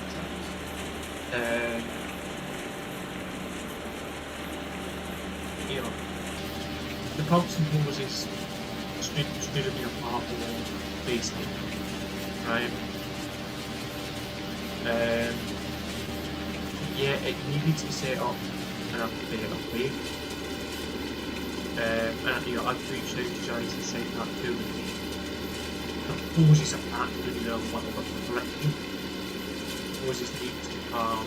You know, the pumps and hoses should have been a part of the baseline, right? Yeah, it needed to set up an updated way. And you know, I've reached out to Giants and sent that to them. The hoses are actually a little bit corrected. Hoses need to have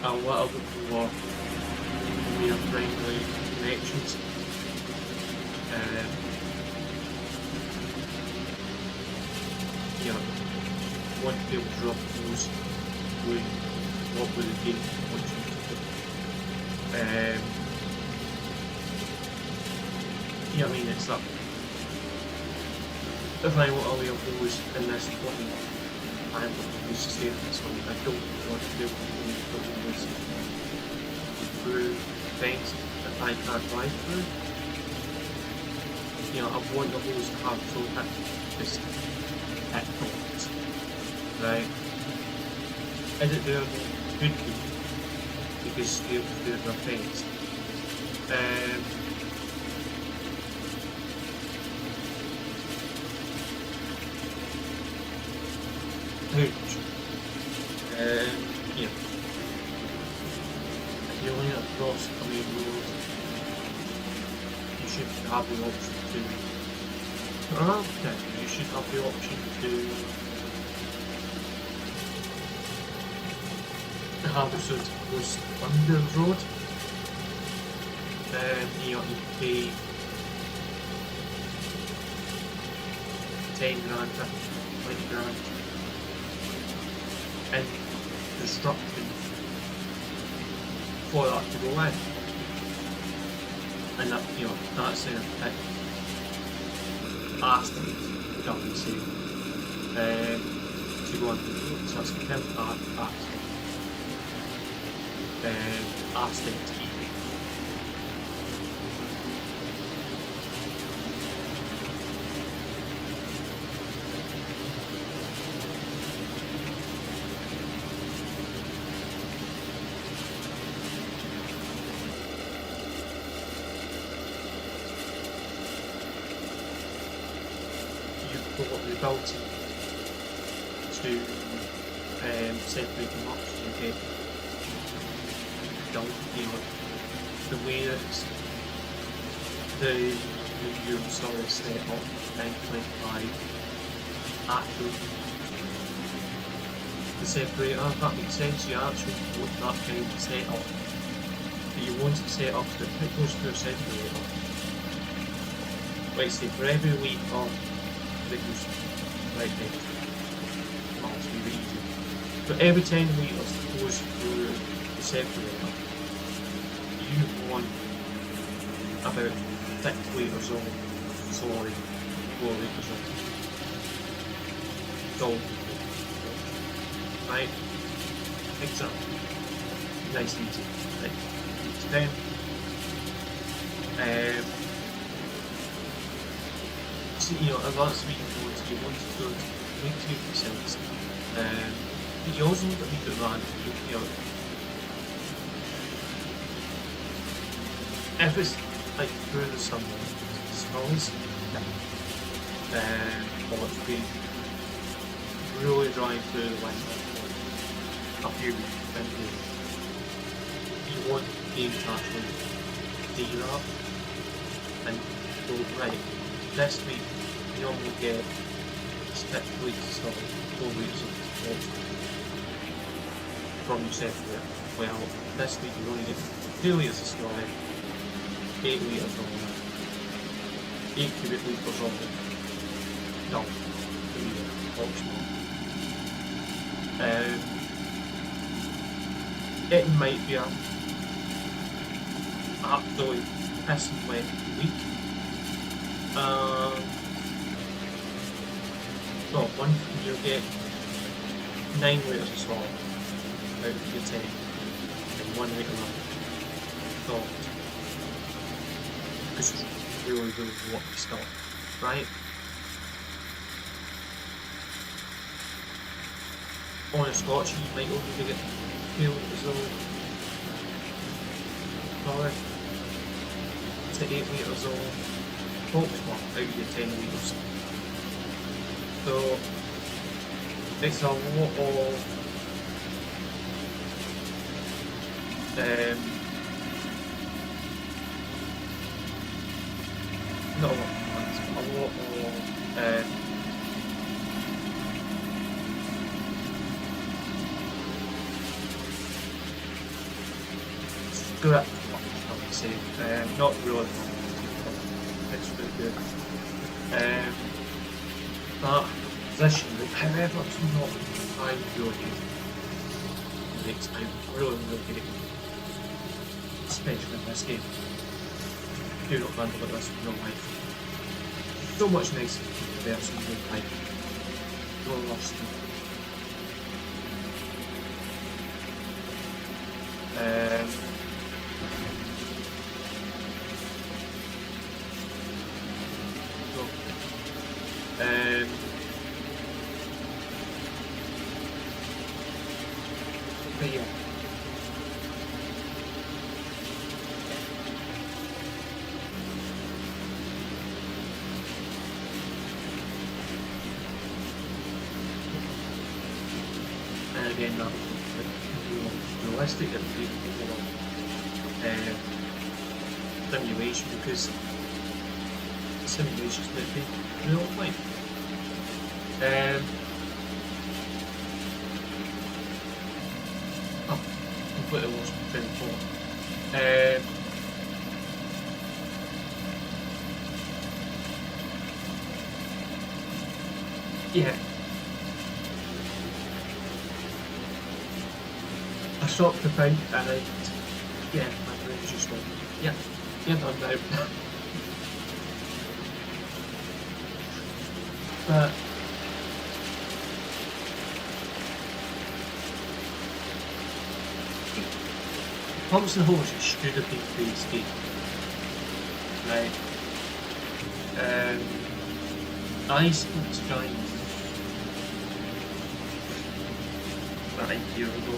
a little bit more friendly connections. You know, want to be able to drop those with what would it be once you yeah, I mean, it's up. If I want to leave those in this one, I'm going to use the same this one. I don't want to be able to put those through things that I can't drive through. You know, I want the hose to have so that just hit points. Right? Is it doing good for you? Because you're able to do it with things. Yeah. If you're only across a main road, you should have the option to, you should have the option to have the sort of goes under the road. You know, you pay 10 grand, 20 grand in construction for that to go in. And that, you know, that's a bit asterisk, you can say, to go on the road. So that's a temp asterisk. You've got the ability to separate them up so you get you know, the way that the new install is set up in 25 actually the separator, if that makes sense. You actually want that kind of setup, but you want it set up so that it goes through a separator. Like say, for every week of that goes right there, that's really easy. But every 10 litres that goes through the separator, you want about 6 litres of solid, 4 litres of gold. Right? Example. Nice and easy. Right? It's down. So, you know, if that's what you want to do, make 2%. But you also want to make it run, you know, if it's like through the summer, snows, or it's been really dry through the winter, a few weeks, you want the able to actually do that and go, right, this week you normally get 6 weeks of 4 weeks of support from your separator. Well, this week you only get 2 litres of storage, 8 litres of 8 cubic litres of no, 3 optional. It might be a absolutely pissing wet week. Well, one you'll get 9 litres of salt out of your tank and 1 litre of salt because you really want to stop, right? On a Scotch, you might only get 2 litres of solid to 8 litres of Volkswagen out of your 10 litres. So it's a lot of not a lot of plants, but a lot of good, I would say. Not really, it's really good. That position, however, it's not high really next time. Really good. Especially in this game. Do not handle it this in real life. So much nicer versus real life. No lost. But yeah. And again, that realistic and simulation, because simulations might be real life. Completely lost my train of thought. Yeah. I stopped the thing and yeah, my brain just went, yeah, you're done now. But pumps and hoses should have been phase game, right? I spoke to guys about a year ago.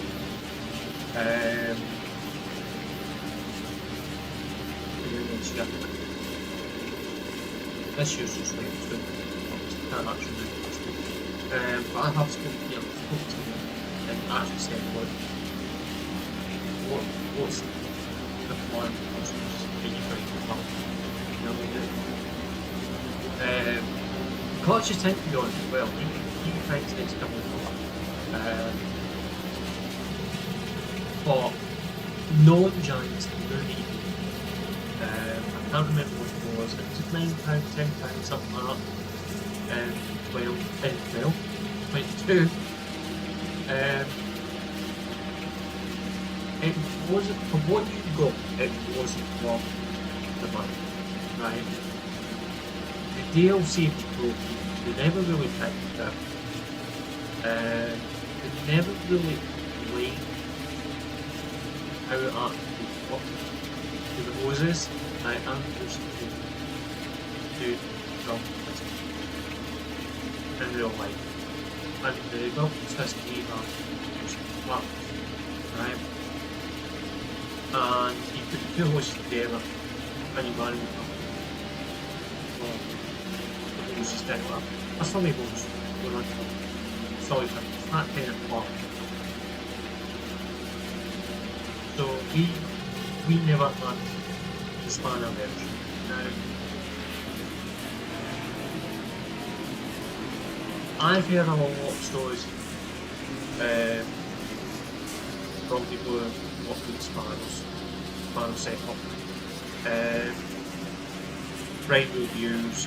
This year's just like can't actually do this thing. But I have spoke to him and actually said, what's the plan for customers that you try to help? You know what I mean? Clutches tend to be on as well. You can find things coming from but non-giants really, I can't remember what it was. It was £9, £10, something like that. 22. It wasn't, for what you got, it wasn't worth the money, right? The DLC was broken, they never really picked it up. They never really played how it actually worked. To the hoses, I am supposed to film in real life. And the built this game was flat, right? And you put the two hoses together and you manage them. Well, the hoses together. That's how many hoses were on top. Solid flat kind of part. So we never had the spanner version. Now I've heard a lot of stories from people who have worked with spinal setup, read reviews,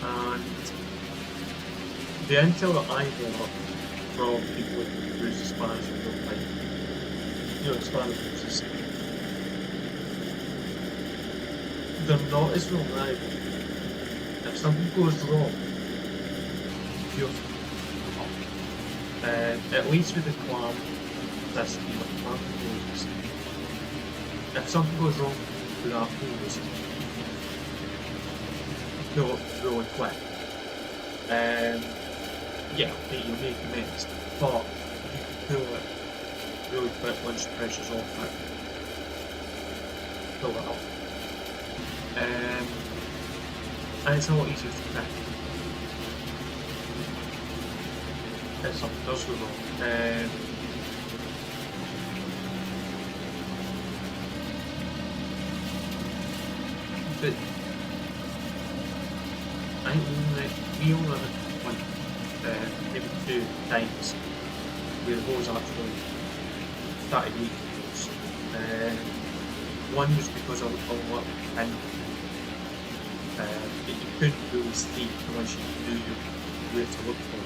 and the intel that I got from people who use the spinal setup, like, you know, spinal uses, they're not as reliable. If something goes wrong, you're at least with the clamp, this clamp hoses. If something goes wrong with that hose, pull it really quick. Yeah, okay, you'll make a mess, but you can pull it really quick once the pressure's off it. Pull it up. And it's a lot easier to fix. If something does go wrong. But I think we only had one, maybe 2 times where the hose actually started leaking hose. One was because of a lot of pin that you couldn't really see unless you knew where to look for it.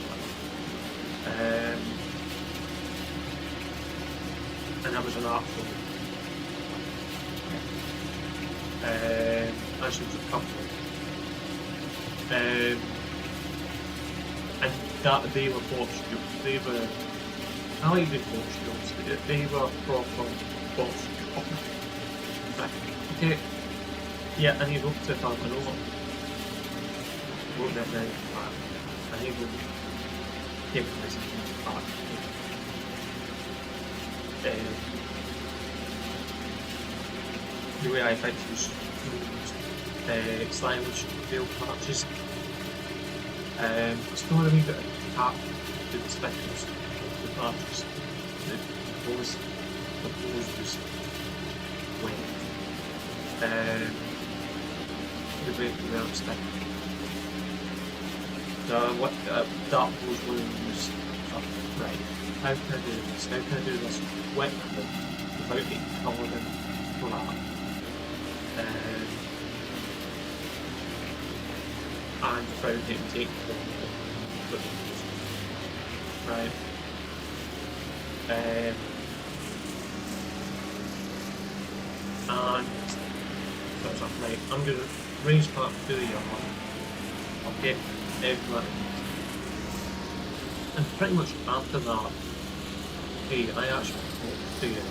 And that was an art form. Actually, it was a couple. And that they were box jobs. They were, I like the box jobs. They were proper box jobs. Okay. Yeah, I need up to have an over. Wrote that down. I need to give this back. The way I fix was stylish veil patches. Still had a wee bit of tap to the stickers of the patches. The hose was wet. The way the round stick. That was when it was right. How can I do this? How can I do this wet without getting covered in flat? And without getting taken with right. And so I was like, right, I'm going to raise part to the yard. I'll get everything. And pretty much after that, hey, I actually talked to you.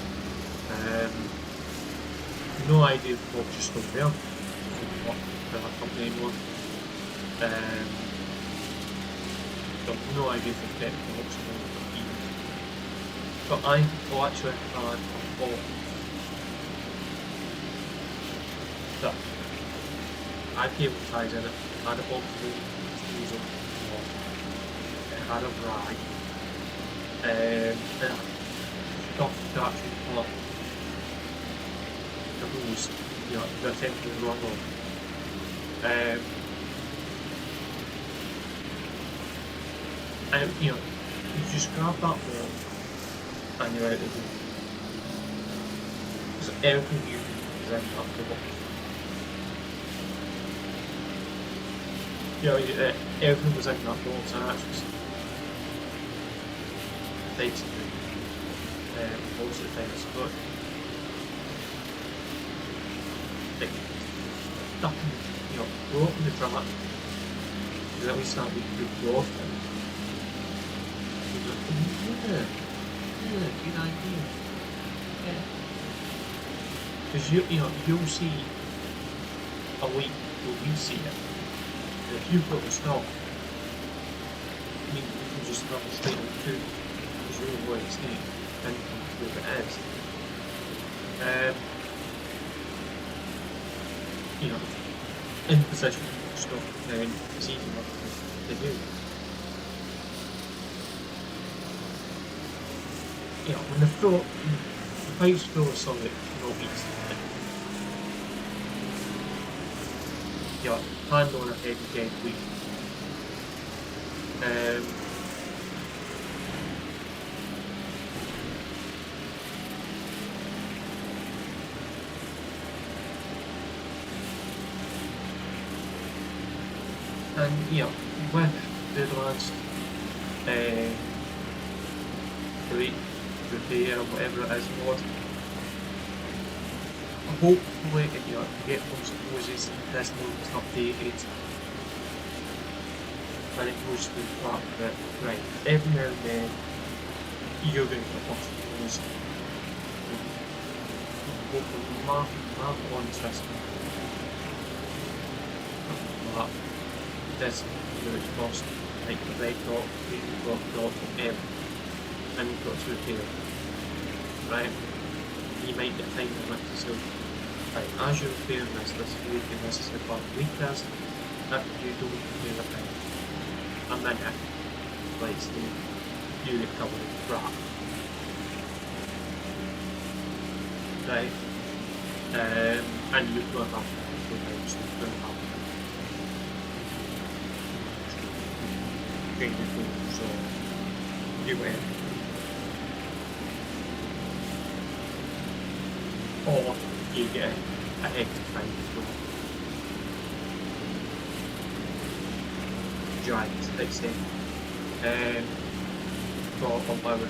No idea what just over there. What the company anymore. Got no idea if the technical looks either. But I actually had a thought that I cable ties in it, had it all through diesel, it had a rag, and stuff to actually pull up the hose, you know, the technical wrong on. And you know, you just grab that ball and you're out of the because everything you do is ending up the box. You know, everything was in that box and actually takes most of the things, but like nothing, you know, go up in the track because at least that would be good off then. Yeah, good idea. Yeah. Because you know, you'll see a week where we see it. And if you've got the stock, I mean, you can just run straight on to because you know where it's near and where it is. You know, in position for stuff, then it's easy enough to do. You know, when the pipes full of solid, no easy. You know, hand on a heavy dead weight. And yeah, with the advanced delete, repair, or whatever it is mod, hopefully you know, get most poses, this mode is updated, and it goes to the fact that, right, every now and then you're going to get a pose, hopefully mark on system, that this is cost, like the red dot, green dot, M, and you've got to repair, right? You might get time limit to say, right, as you're repairing this week and this is the part of the week test, if you don't repair the thing, a minute, like say, you recover the crap. Right? And you've got enough to go out. Change the tools, so you win. Or you get a hectic time to giant, let's say, for power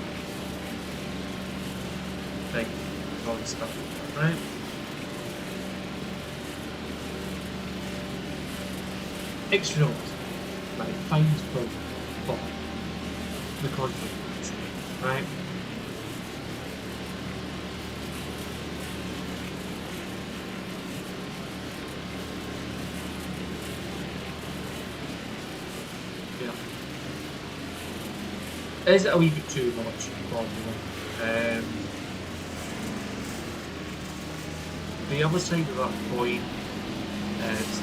thing, all this stuff, right? Extra note, like fines for the conflict, right? Yeah. Is it a wee bit too much? Probably. The other side of that coin is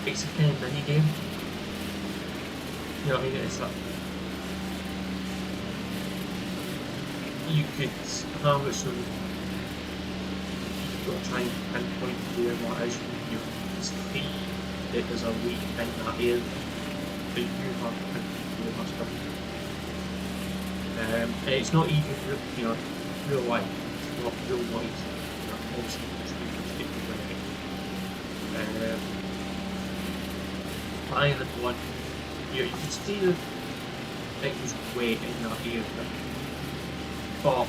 it's a kind of mini game. You know what I mean? It's like you could have it so you've got to try and pinpoint where that is. You see that there's a leak in that area, but you have to pinpoint where that's coming. And it's not even, you know, real life. It's not real noise. You know, obviously, Highland one, you know, you can see that it was wet in that area, but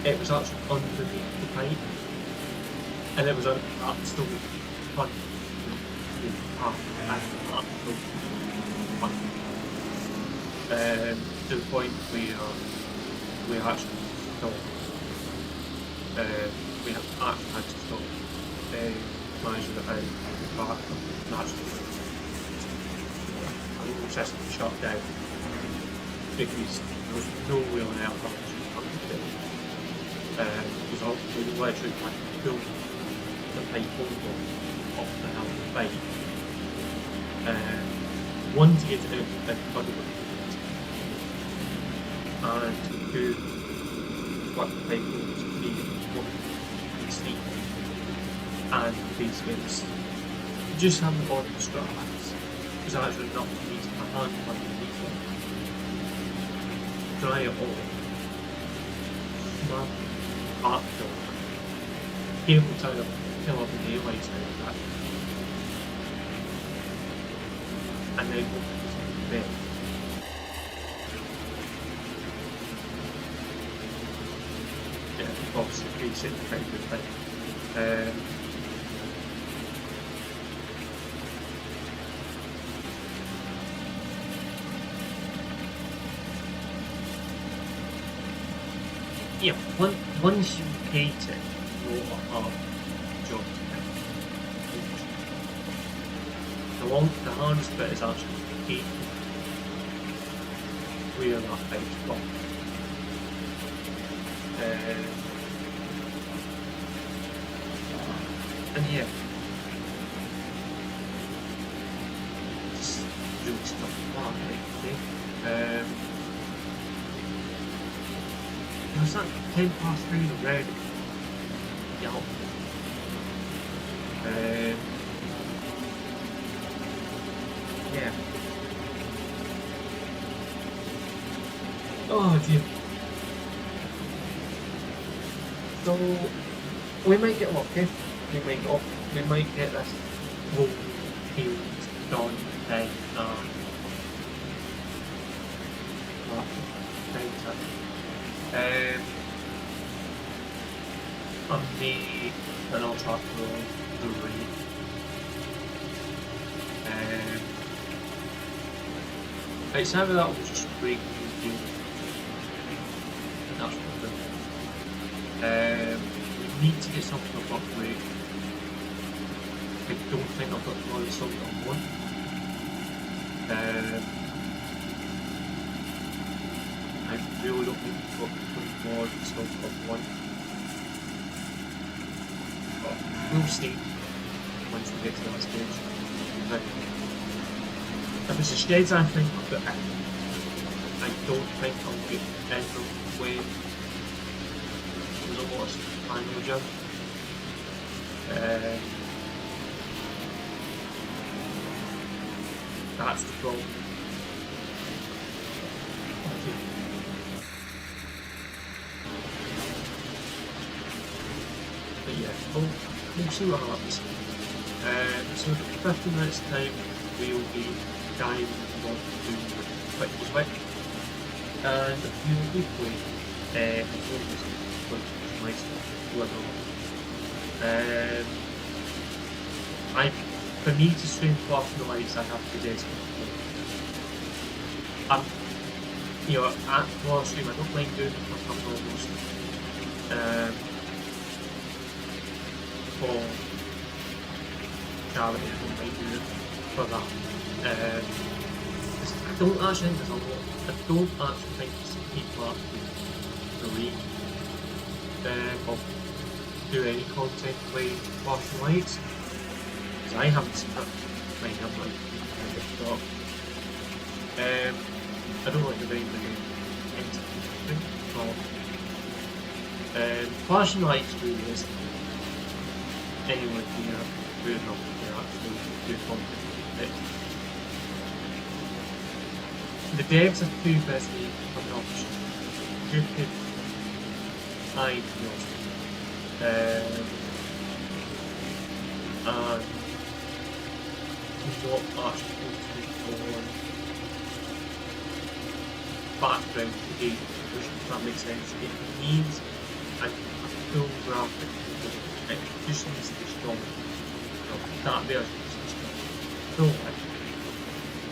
it was actually underneath the pipe, and it was out that still fun. To the point where we actually stopped. We have actually had to stop managing it out back naturally. The whole system shut down because there was no real air connection coming to it. Because ultimately we literally had to pull the pipe over off the hell of the pipe. One to get it out of the and two, what the pipe was to be sleep and basements. Just having all the straps was actually not for me to my hand underneath it. Dry it all. My heart filled. Able to kill up the daylight out of that. And then go to bed. Obviously, basic kind of thing. Yeah, once you hate it, you're a hard job to do. The hardest bit is actually hating where that thing's from. And yeah, just really stuff. what I'd like to do. It's like 3:10 already. Yeah. Yeah. Oh dear. So we might get lucky. We might not. We might get this whole field done in on the I'll talk to the read. It's either that will just break the field. That's what we're doing. We need to get something up quick. I don't think I've got more than something I want. I really don't think I've got more than something I want. But we'll see once we get to that stage. But if it's a shades I think that I don't think I'll get any way. There's a lot of final jump. That's the problem. But yeah, we'll see what happens. So in 15 minutes time we will be diving on to quick, and we will be playing for me to stream off the lights I have to do you know, at live stream I don't like doing it for almost for charity, I don't like doing it for that. I don't actually think there's a lot. I don't actually think there's people actually believe of do any content playing flashing lights. Because I haven't seen that playing up like TikTok. I don't like the very interesting or flashing lights really is anyone here good enough to actually do content. The devs are too busy for the option. Stupid ideas. And not actually focusing on background engagement, if that makes sense. It needs a full graphic. It just needs to be strong. That version needs to be strong.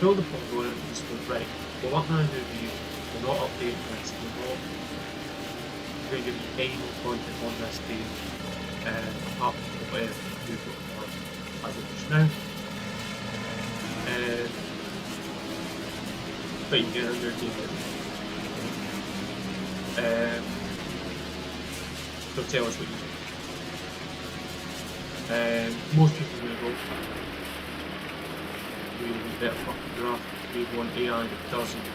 Fill the phone and just go, right, well what can I do for you? We're not updating this, we're not going to give you any more content on this page apart from whatever you've got as of just now. But you can undertake it. So tell us what you think. Most people will go, we want a better fucking graph, we want AI that doesn't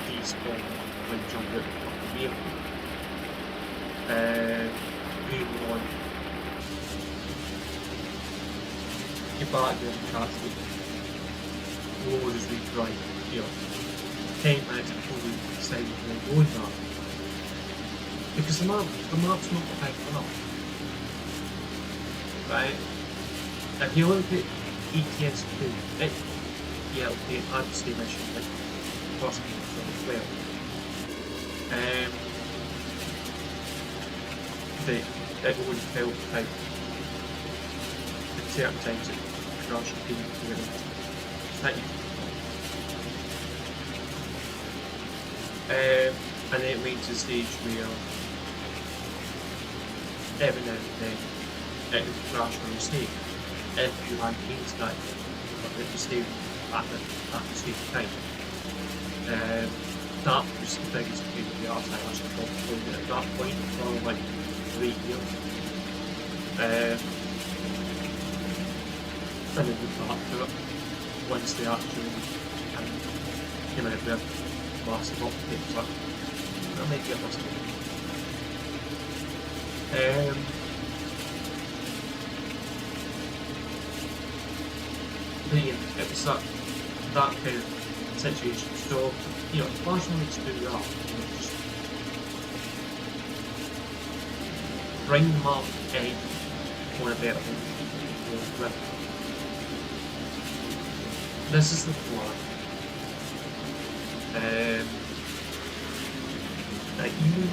despawn when you jump out of the fucking vehicle. We want your background chats with load as we drive, you know, 10 minutes before we decide we're going that. Because the map's not big enough. Right? If you look at ETS2, it'll be an ad-state mission like first people as well. It will tell how at certain times it crashes people together. And then it leads to a stage where every now and then it will crash on mistake. If you had green sky, but if you stay at the stage of time. That was the biggest thing of the art I actually thought at that point for like 3 years. And then we got to it once the actual came out with massive updates, but that might be a mistake. But yeah, it was that kind of situation. So, you know, flashing lights do that, you know, just bring them up and on a better one. This is the plan. That even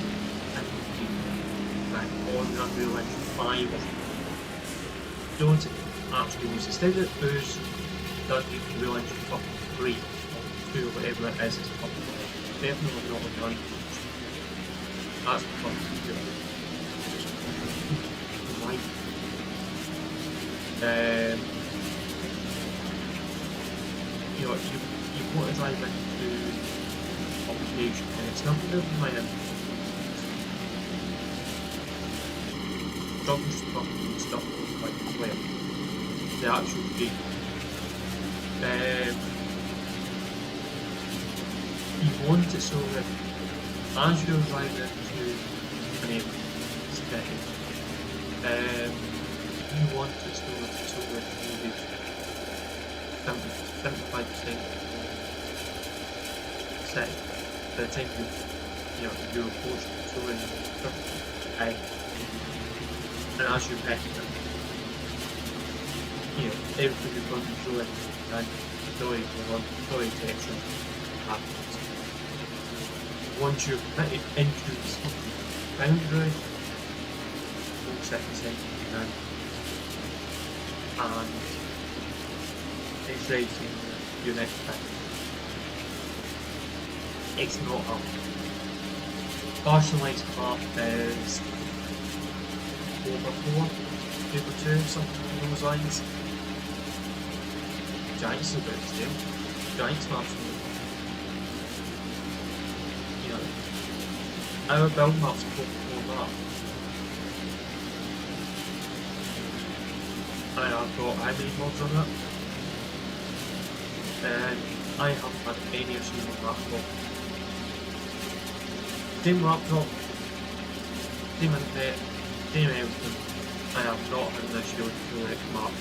back on Unreal Engine 5 don't actually use instead of who's done Unreal Engine 3 or 2 or whatever it is, it's definitely not done. That's the fun to do. You know, you want to drive into occupation, and it's not going to mind jogging stuff and stuff like well. The actual game. You want it so that as you're driving into an area, you want it so that maybe 75% set by the time you're approaching so when and as you're packing them, everything is going through it and noise detection happens. Once you're fitted into the boundary, we'll set the setting down and it's raising your next thing. It's not up. Partialized part is over 4, over 2, something along those lines. Giants are about the same. Giants maps our build maps are for that. And I've got how many mods on it? And I haven't had any issue with that mod. Same laptop, same internet, same everything. I have not had an issue with the correct map.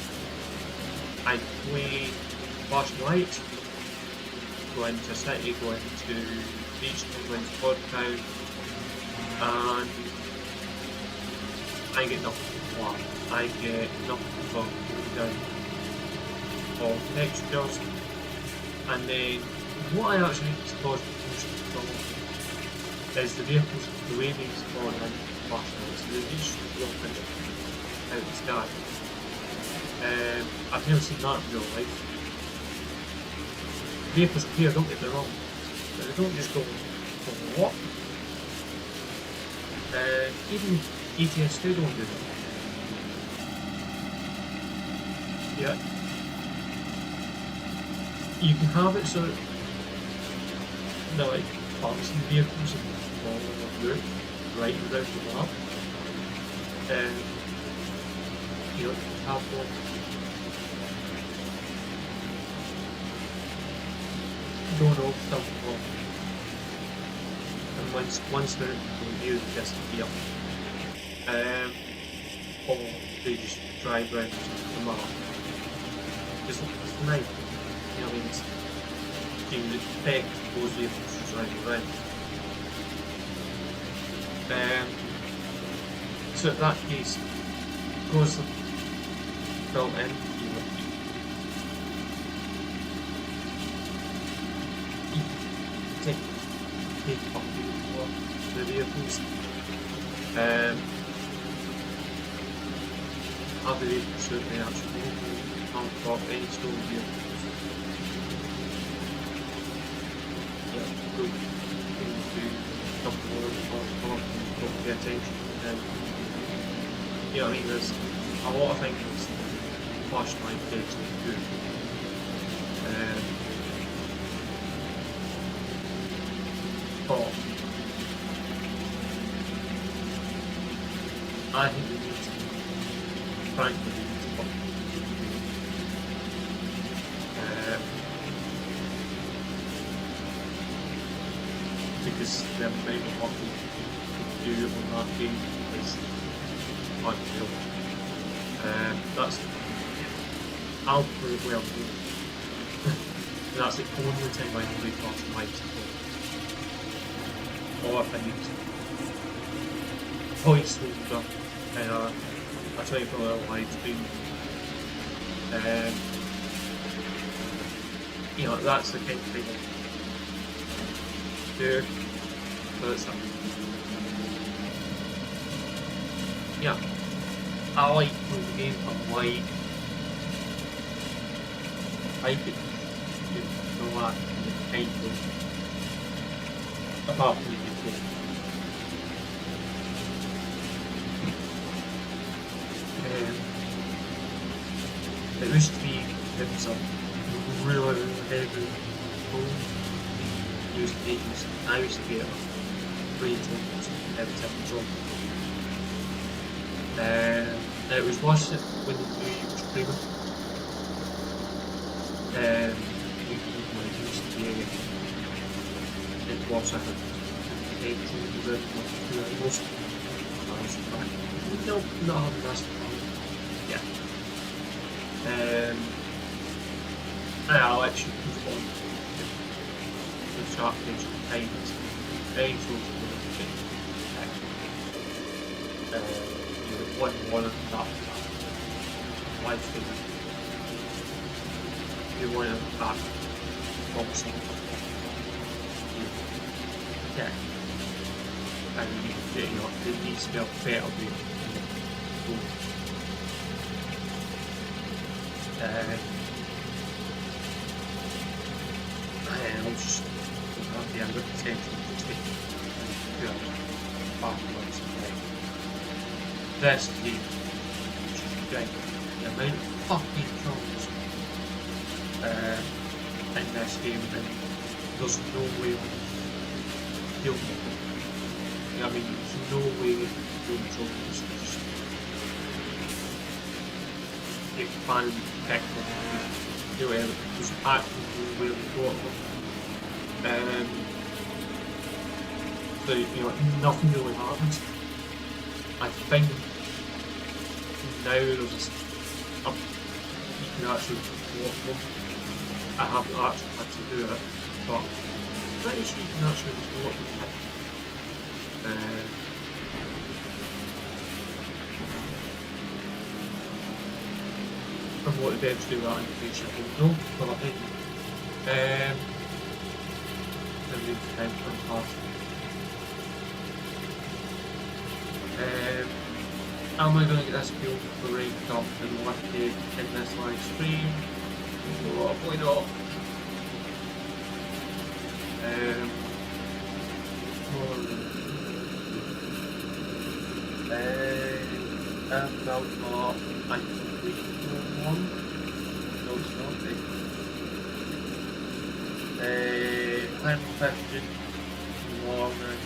I play flashing light, go into city, go into beach, go into PodCow, and I get nothing for flat. I get nothing for down of textures, and then what I actually suppose is the vehicles, the way they spawn in flashing lights, so they just look out the sky. I've never seen that in real life. Vehicles appear, don't get me wrong, but they don't just go, what? Even ETS2 don't do that. Yeah. You can have it so that like passing vehicles and following a route right around the map. You have one going off something, and once they're in view, they disappear. Or they just drive around the map. It's nice, you know what I mean? You can detect those vehicles driving around. So in that case, because they're built in, you take up the vehicles. Have the vehicles so they actually can't drop any stolen vehicles. Good things to come forward and pay attention. And you know what I mean, there's a lot of things flashing light takes to do. But I think we need to frankly we need to look because the amount of work you can do on that game is unreal. That's I'll play well. That's the only time I play Crossing Lights. Or if I need voice over and I try for a live stream. You know, that's the kind of thing I do. But it's yeah, I like playing the game. I could do a lot of kind of apart from the game. It used to be some really heavy phone used to be. I used to be a brain every time I was on. It was worse when you do streaming. It used to be it was I had 8 hours. I was back. No, not having that. Yeah. I'll actually put on the sharp edge of the payments. Very sort of one of that live stream. You want to back boxing. Yeah. And you know, it needs to be a better way. I'll just have the end of the potential to take 2 hours afterwards. That's the great. The amount of fucking trolls in this game, and there's no way of dealing with them. I mean, there's no way of doing trolls. You can pick them, do it, there's actually really got them. So, you know, nothing really happens. I think now there's just, you can actually walk them. I haven't actually had to do it, but I'm pretty sure you can actually just walk them. From what the devs do that information, I don't know, but I think the new time from past. Am I going to get this build ranked up and lifted in this live stream? Probably not. About not, I think one. No, it's not big. I'm affected morning.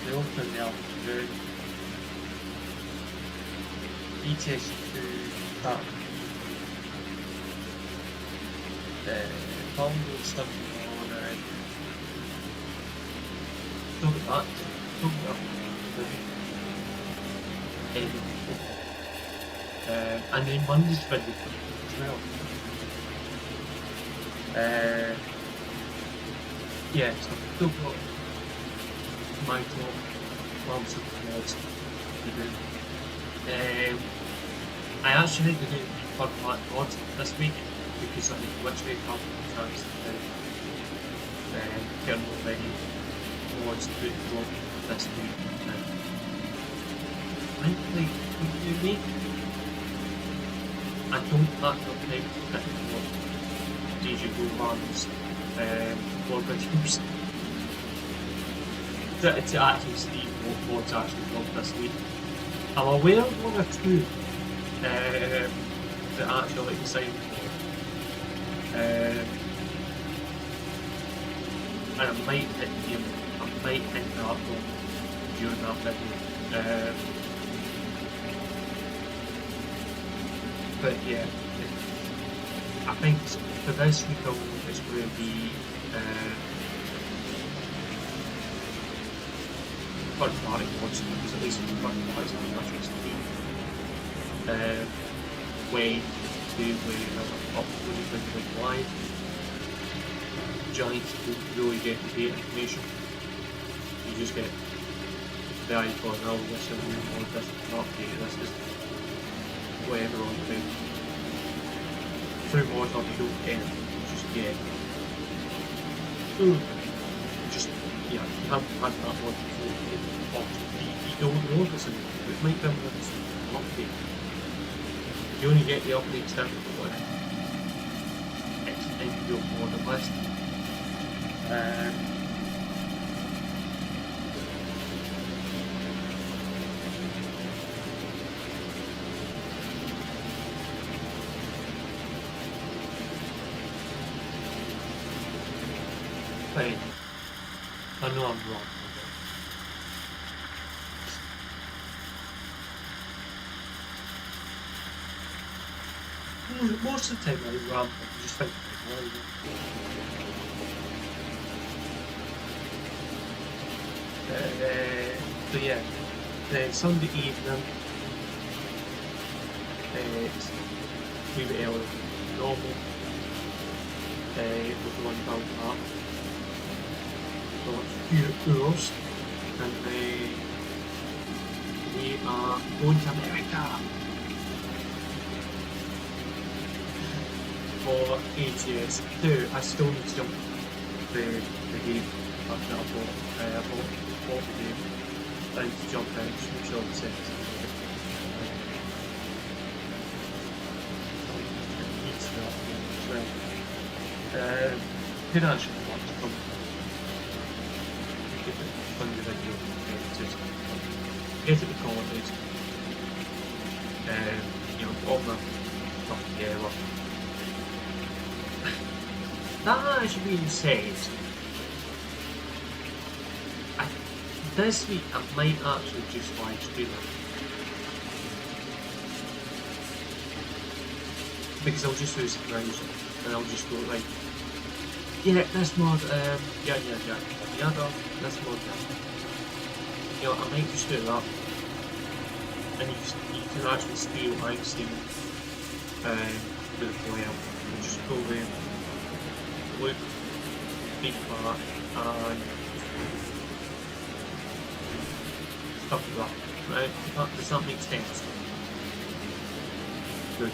They open the afternoon. ETS2 that. Bundle stuff in the morning. Look at that. Look at that. And then Monday's video as well. Yeah, so I've still got my top lots of mods to do. I actually think they're doing fun black mods this week because I think literally have a chance to get more ready mods to put on this week. Frankly, with me, I don't have the time to pick what DJ Goldman's blog videos to actually see what mods actually vlog this week. I'm aware of 1 or 2 that actually like the sound and I might hit him, I might hit that one during that video. But yeah, I think for this week it's going to be
third party mods, because at least third parties are interested in when they were uploading things like live. Giants don't really get the data information. You just get the icon, oh, this is new mod, this is not updated, this is whatever on the through mods, or you don't get it, you just get just, yeah, you haven't had that mod before, you don't know if it's a new mod, it might be that it's an update. You only get the updates down when it's in your mod list.
Fine. I know I'm wrong. Most of the time I ramp, I just think so yeah, Sunday evening, it's a wee bit earlier than normal, with the one down up for a few hours, and we are going to America for ATS 2. I still need to jump the game after I bought the game. I need to jump out, just make sure it's set. Could actually want to come get it on the video, get it recorded, you know, all the stuff together. That actually being said, this week I might actually just live stream it. Because I'll just use the browser and I'll just go like, yeah, this mod, the other, this mod, you know, I might just do that. And you can actually steal Einstein with the player. You just go there, look, big part, and stuff like that. Right? Does that make sense? Good.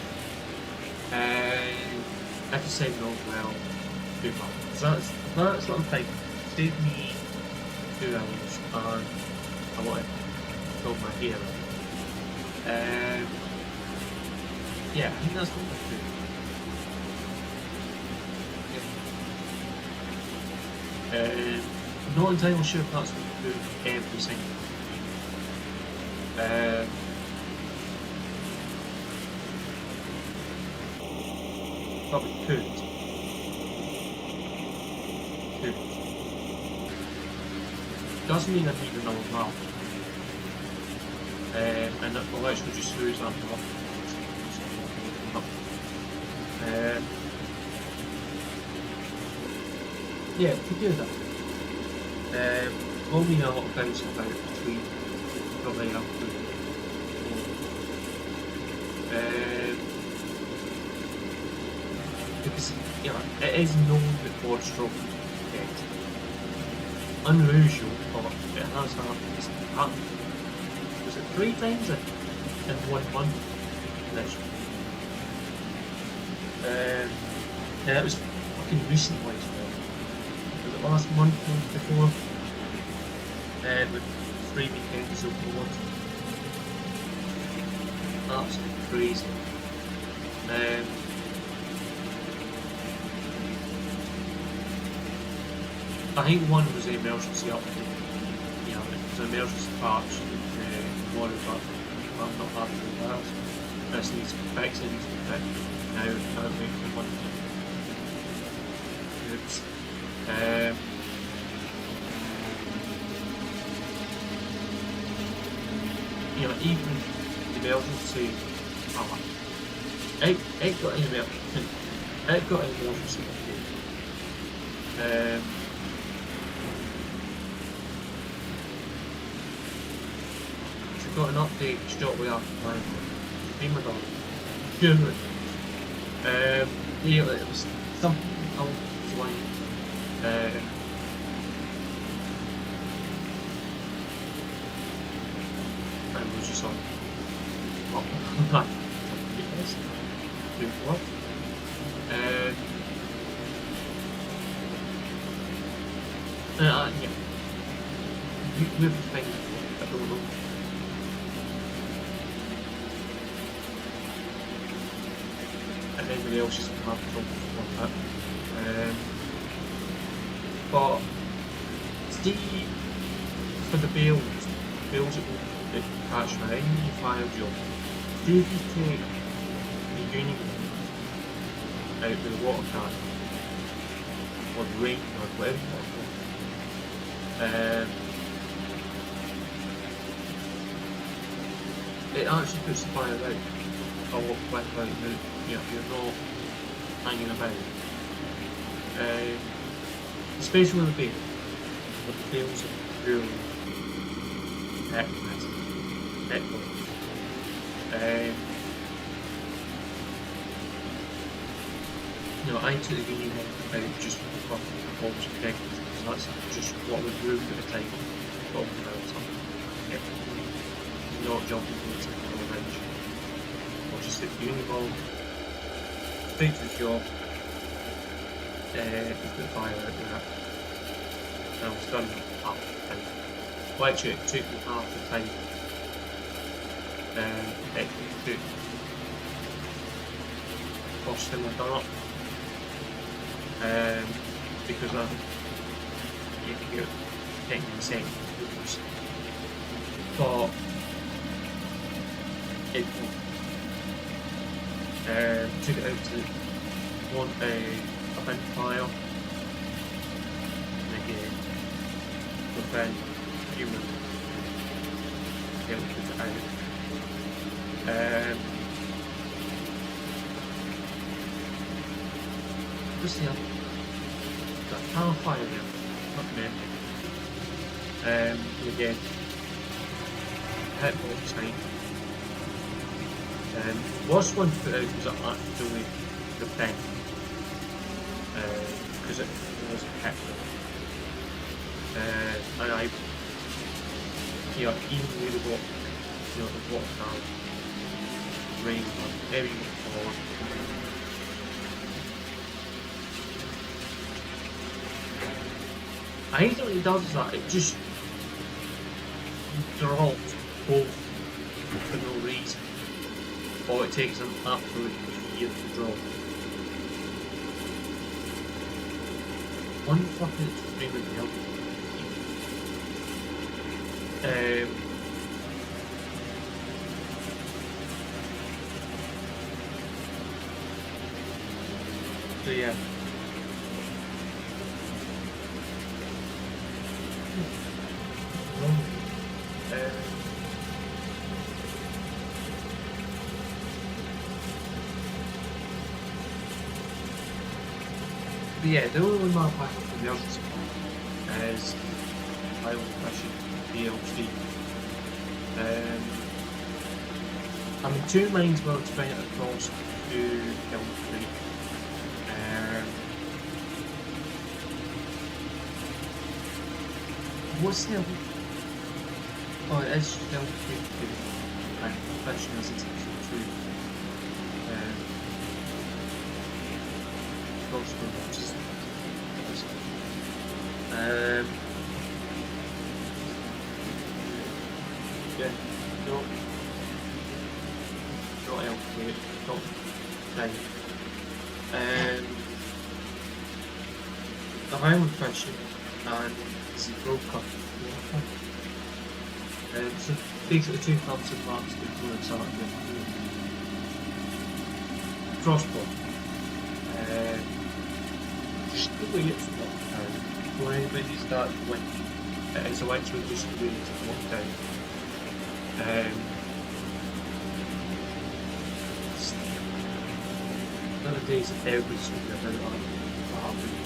If you say no, well, do that. So that's what I'm thinking. Save me 2 hours, and I want to build my hair up. Yeah, I think that's what I'm doing. I'm not entirely sure if that's what we do every single time. Probably could. Doesn't mean I need another map. And I'll actually just lose that map. Yeah, to do that. We'll need a lot of bouncing about between probably up to because you know, it is known that board stroke get unusual, but it has happened. It's happened. Was it 3 times in 1 month? Yeah, it was fucking recently as well. Was it last month before? With 3 weekends of board. Absolutely crazy. I think one was the emergency update. You know, it was an emergency patch that worried about I'm not happy with that. This needs to be fixed, it needs to be fixed. Now can't wait for Monday. Oops. You know, even the emergency it got an emergency. It got an emergency update.
got an update straight away after playing Game of Dawn. Good. Yeah, it was something along the line. And it was just on. What? Yes. Do what? Yeah. With the thing, I don't know. And anybody else is going to have trouble with that. But see, for the bales that catch my fire job, see if you take the union out of the water can, or the rain, or whatever you want to call it, it actually puts the fire out a lot quicker. You're not hanging about. Especially with the bale. But the bales are really excellent. I took the union out just for balls of eggs, because that's just what was moved at the time. Not jumping into the bench. Or just stick the union ball, straight to the job, put the fire out with that. And I was done half the time. Well, actually, it took me half the time. It took costing my dart. Because you're getting insane. But it took it out to one a bin fire, and again prevent human being able to put it out. What's the other? Got power fire there, not me. And again, hit all the time. Worst one to put out was actually the pen, because it was hit. And I, even with the water, the water can, rain, everything forward. I hate it when it does that, it just drops both for no reason. Or it takes an absolute year to drop. One fucking extremely helpful. So yeah. But yeah, the only one map I have from the other supply is Highland fishing AUG. I'm in two minds about to bring it across to COURTRIGHT. What's the other? Oh, it is COURTRIGHT and fishing as it's actually true. Yeah, not LP, not time. The Highland fishing and the broker. So basically two clubs and marks before it's started with crossbow. Just the way it's walked down. Before anybody starts winking, it is literally just the way it's walked down. Nowadays every single about what happened.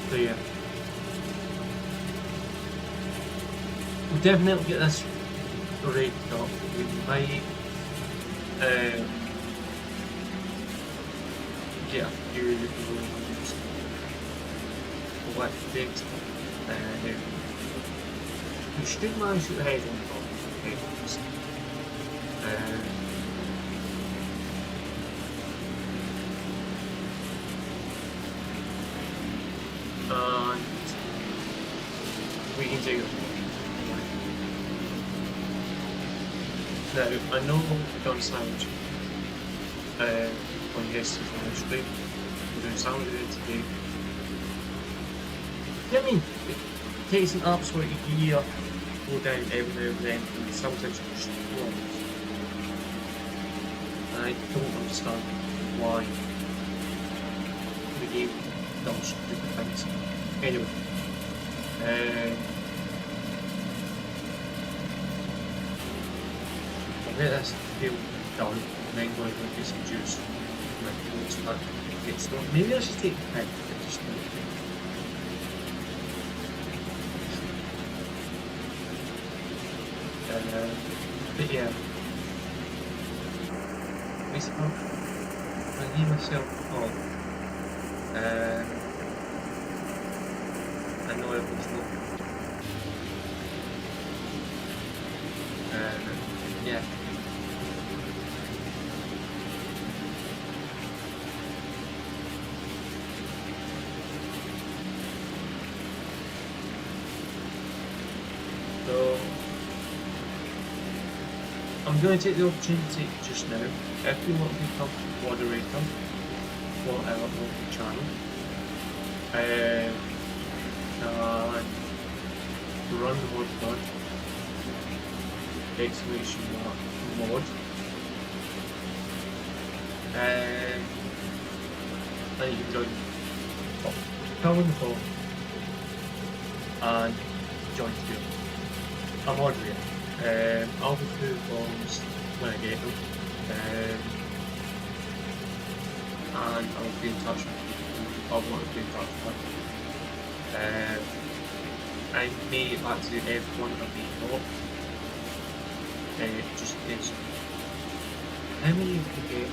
So yeah.
we'll definitely get this rated up. We might get a few rooms with it. We should manage to get the head on top of the headlines. And we can take it. Now, I know we've done sound on yesterday's live stream. We're doing sound today. I mean, it takes an absolute year to go down every now and then, and sometimes it's just long. And I don't understand why the game does stupid things. Anyway, I'll get this deal done, and then go and get some juice. Maybe I should take the pen to get just but yeah, basically, I need myself on. I know it was not. Yeah. So I'm going to take the opportunity just now, if you want to become a moderator for our local channel, and run the mod card, exclamation mark mod, and you can join the top, come on the top, and join together. I'm moderator. I'll go through the forms when I get them, and I'll be in touch with people I want to be in touch with. I may get back to everyone I may not, just in case. How many you can get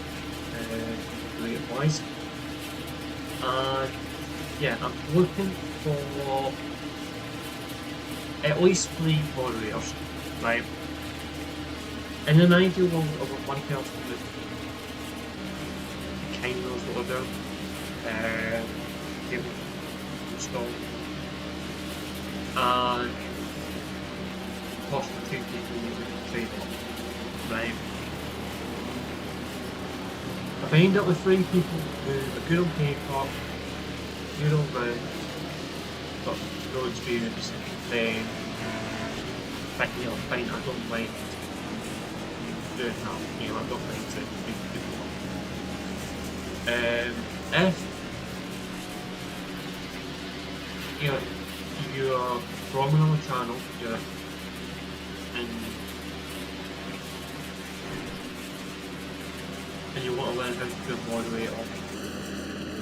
rate wise? And yeah, I'm looking for at least 3 moderators, right? In an ideal world of a one person that kind of knows what they're doing, give them install, and possibly 2 people using the trade off, right? If I end up with 3 people who are good on paper, good on ground, but no experience, then fine, I don't mind doing that, I don't mind to be people. If you're from another channel, and you want to learn how to do a moderator,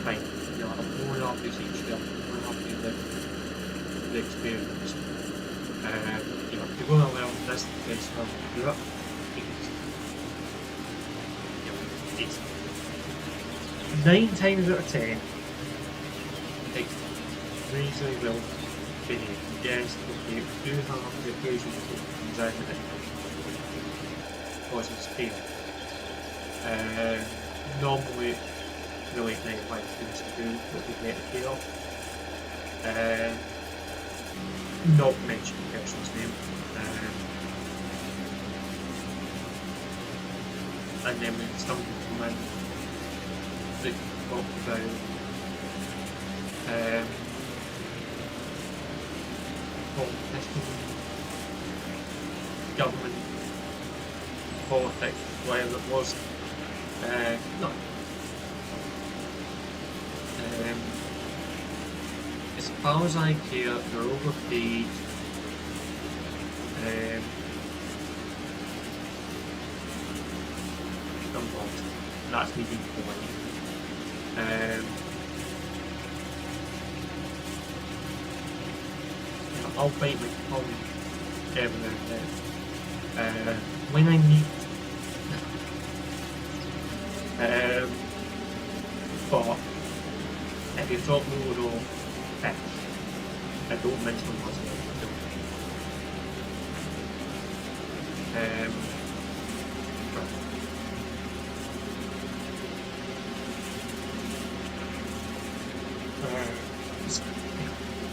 fine, I'm more than happy to teach you, I'm more than happy to the experience. If you're going to learn this, is how to do it. It's 9 times out of 10, it's reasonably well behaved. Yes, okay, we do have the occasion that comes out of it because it's pain. Normally, the late night live things to do what we get here. Not mention the person's name. And then when something come in that talk about politician, government, politics, whatever it was. No. As far as I care, they're overpaid. That's me being polite. I'll bite my tongue
everything. When I need but if you drop more or fish, I don't mince my muscle.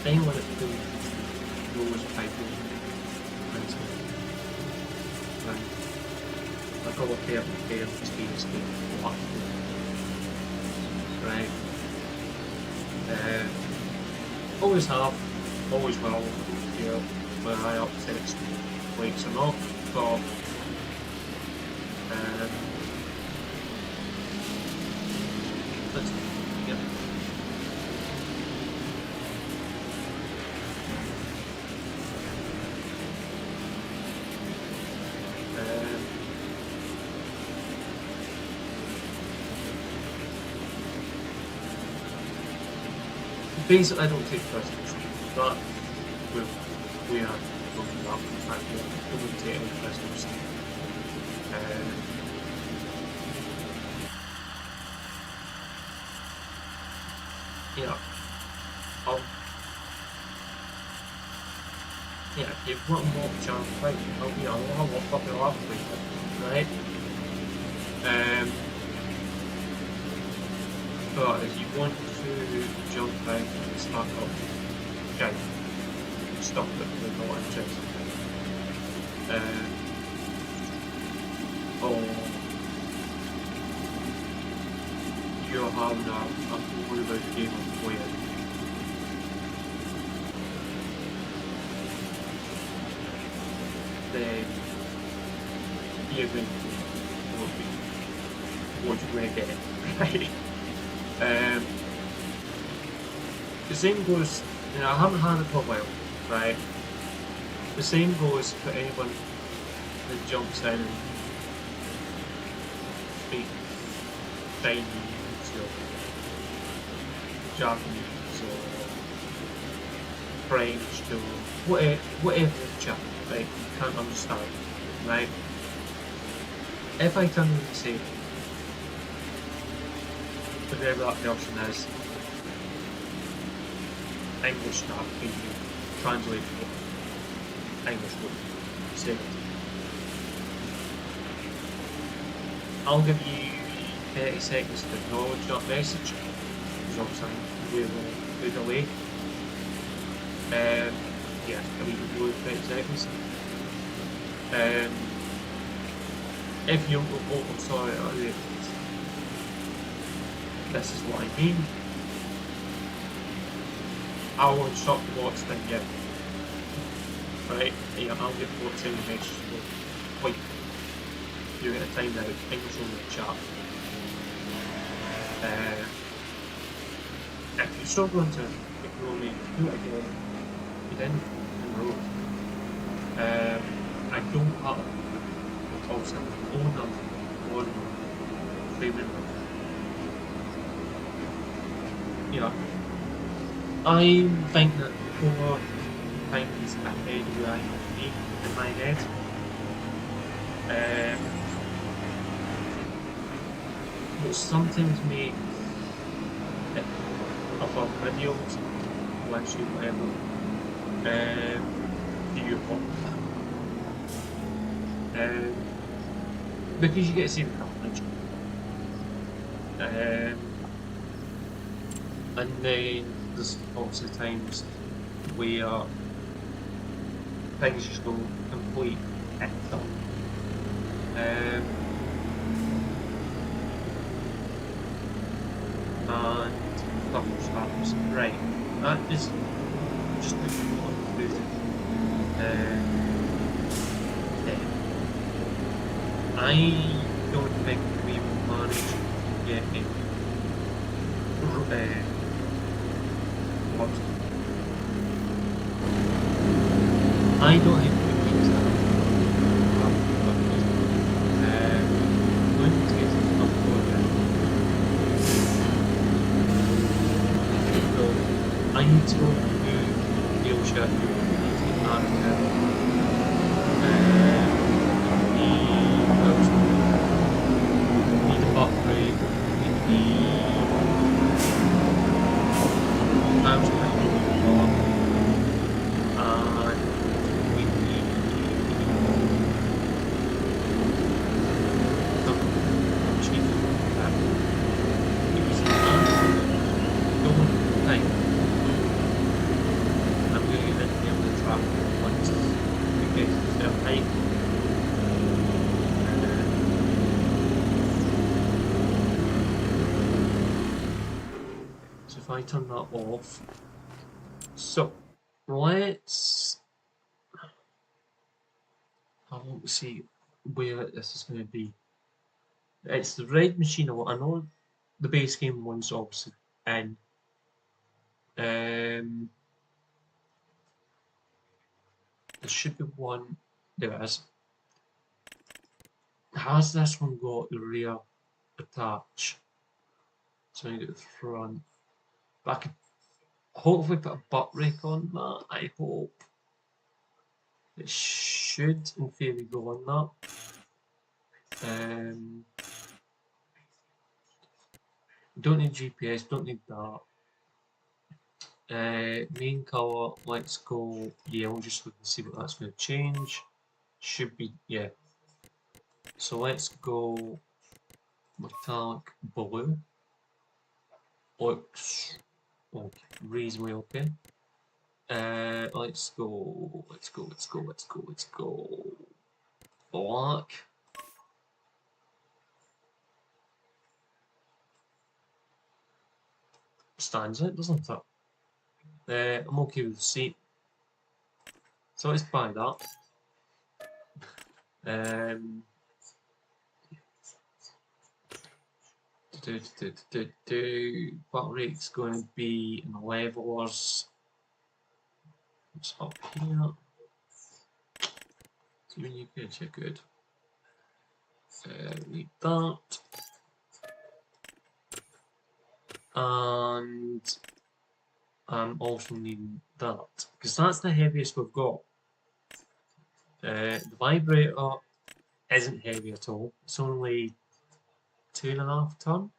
Anyone that's doing knows piping principle. I got a pair of skis to walk through. Right. Always have, always will, you know, when I upset weights or not, but let's, yeah. Basically, I don't take personal treatment, but we are looking up the fact that we don't take any personal treatment. Yeah, yeah, if you've got more chance to fight, I'll walk up your arm with you, right? But if you want to jump out and start up, okay, stop it, we're not interested. Or you're having a worry about the game of playing. Then you're going to what you're going to get, right? The same goes, you know, I haven't had it for a while, right? The same goes for anyone that jumps in and speaks Chinese or Japanese or French or whatever chat, right? You can't understand, right? If I turn and say, whatever that person is, English now, can you translate for English word? Say it. I'll give you 30 seconds to acknowledge that message, because obviously we're delayed. Yeah, I'll give you 30 seconds. If you don't go, I'm sorry, this is what I mean. I'll instruct the bots then, yeah. Right, yeah, I'll get bots in the message. Wait, you're going to time out, English only chat. If you're struggling to ignore me, do it again. You didn't enroll. I don't have also owner one payment. Yeah. I think that 4 times ahead where I have me in my head. But sometimes make other videos, live stream, whatever, viewable. Because you get to see the coverage. And then there's also times where things just go complete extra. And stuff starts right. That is just the what I'm doing. I don't think we will manage to get it. I don't think we can start. Going to get some project. So I need to go to LIVECHAT. I need to get out of there. time. So if I turn that off, so let's have a look to see where this is going to be. It's the red machine. I know the base game one's obviously in. There should be one. There it is. Has this one got the rear attach? So I get the front. But I could hopefully put a butt brake on that. I hope. It should, in theory, go on that. Don't need GPS, don't need that. Main colour, let's go yellow, just so we can see what that's going to change. Should be, yeah. So let's go metallic blue. Looks reasonably okay. Let's go black. Stands out, doesn't it? I'm okay with the seat. So let's buy that. Butt rate's going to be in the levelers. It's up here. So when you get it, good. Need that. And I'm also needing that because that's the heaviest we've got. The vibrator isn't heavy at all. It's only 2.5 ton,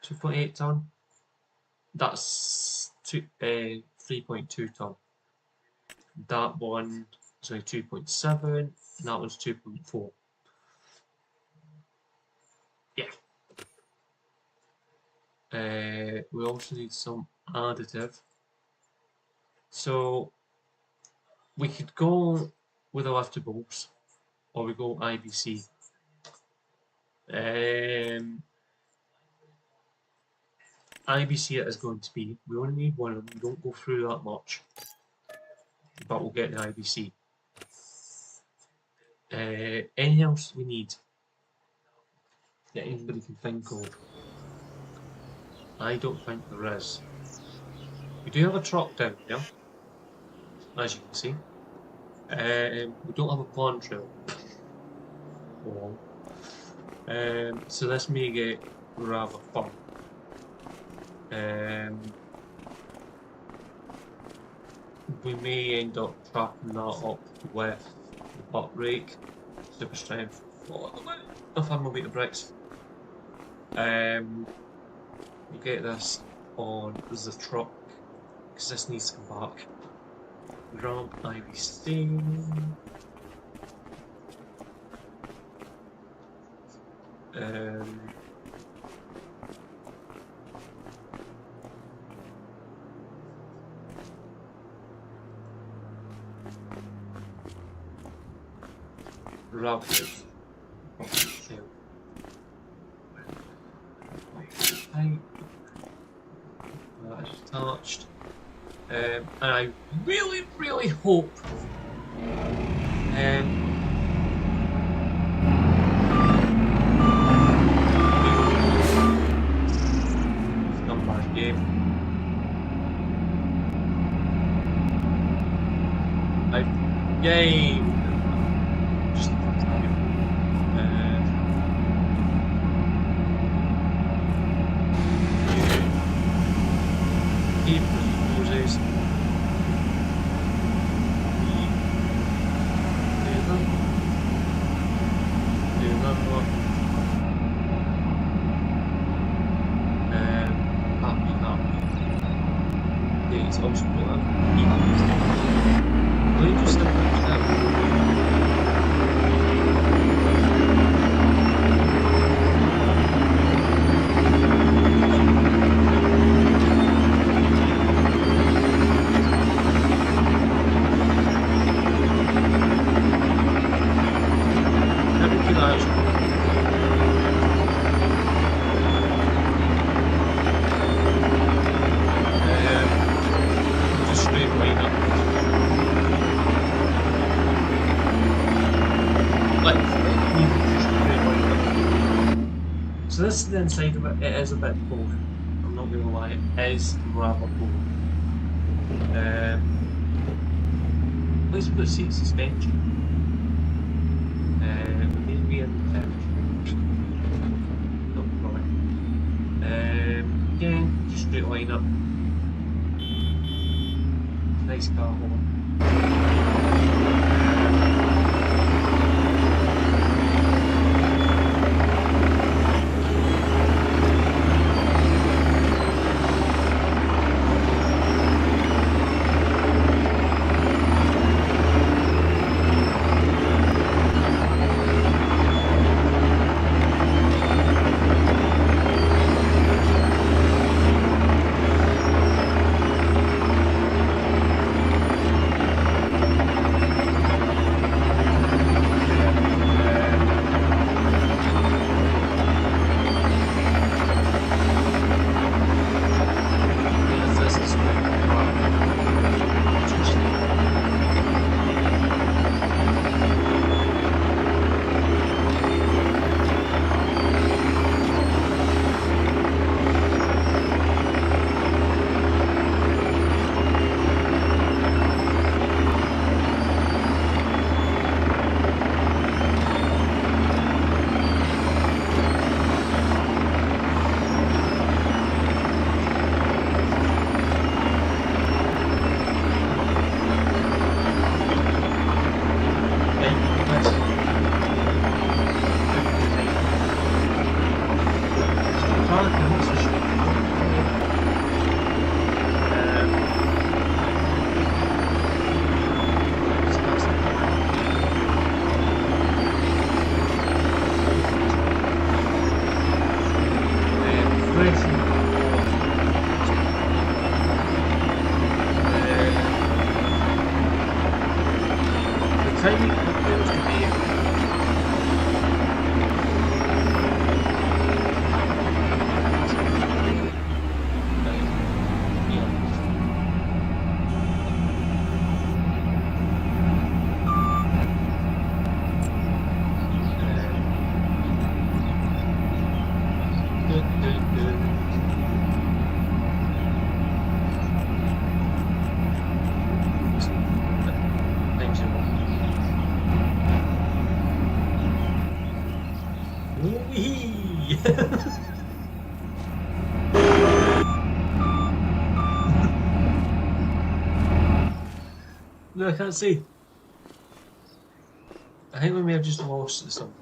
2.8 ton. That's 3.2 ton. That one is only 2.7, and that one's 2.4. Yeah. We also need some additive. So we could go with the liftables, or we go IBC. IBC it is going to be. We only need one of them. We don't go through that much, but we'll get the IBC. Anything else we need that anybody can think of? I don't think there is. We do have a truck down here, as you can see. We don't have a pond trail. So this may get rather fun. We may end up trapping that up with the butt rake, super strength, a thermometer bricks. We'll get this on the truck because this needs to come back. Grab IBC. Grab this. That is attached. And I really, really hope game. Yay! Just the first game. Keep Moses. Do another one. Happy. It's also got a really just So this is the inside of it. It is a bit boring. I'm not going to lie. It is rather boring. Let's put seat suspension. We need to be in the not right. Again, just straight line up. Nice car horn. No, I can't see. I think we may have just lost some.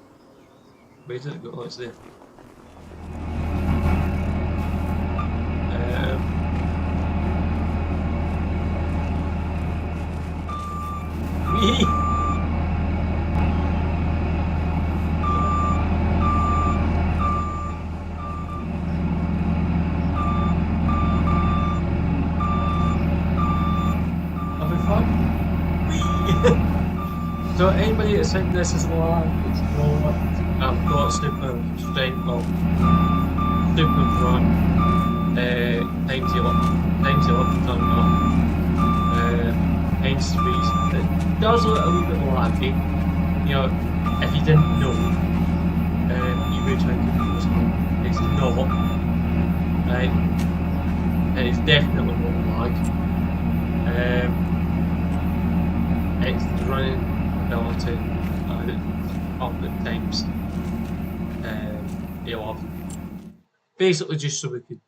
Where did it go? Oh, it's there. So anybody that's thinking this is live, it's not. I've got super strength of super run, time to up turn up, hence the reason. It does look a little bit laggy. You know, if you didn't know, you would think it was not. It's not, right? And it's definitely not lag. It's running ability up at times 11. Basically just so we could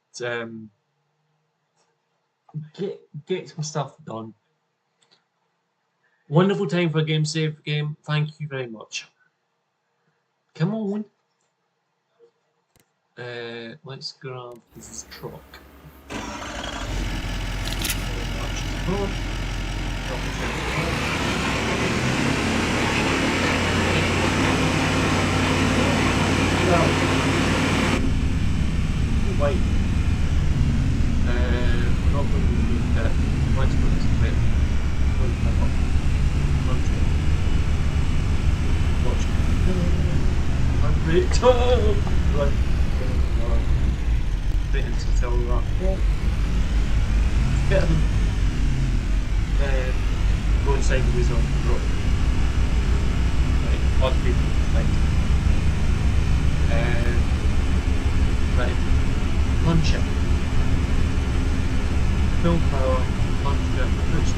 get some stuff done. Wonderful time for a game save game. Thank you very much. Come on. Let's grab this truck. Wait. We're not going to do that. Let's put this away. Watch. Right. Bit into the tail that. Bit of them. Going sideways on the road. Right. Odd people. Right.
Right. Punch it. Full power, punch it, push it.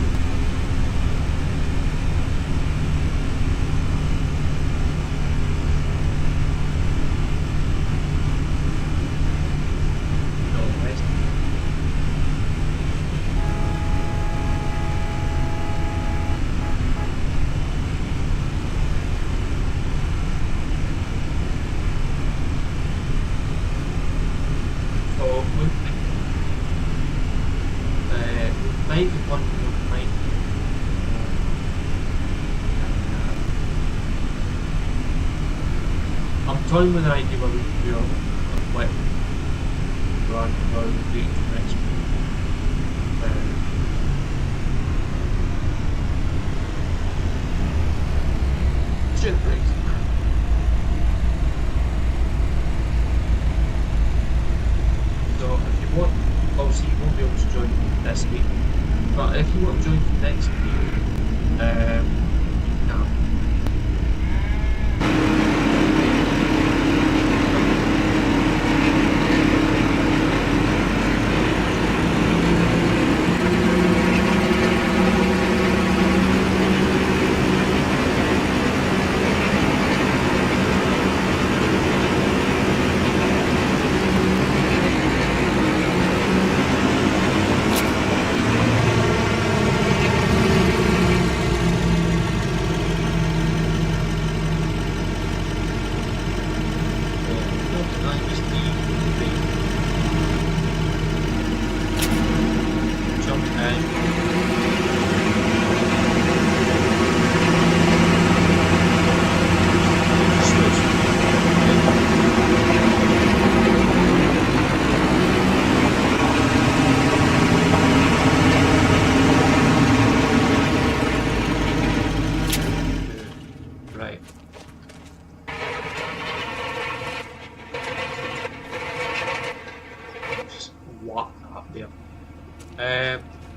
Might be one of mine. I'm toying with the idea where we could do a flip run or the next straight brakes. So if you want, obviously you won't be able to join this week. But if you want to join for next week, you can.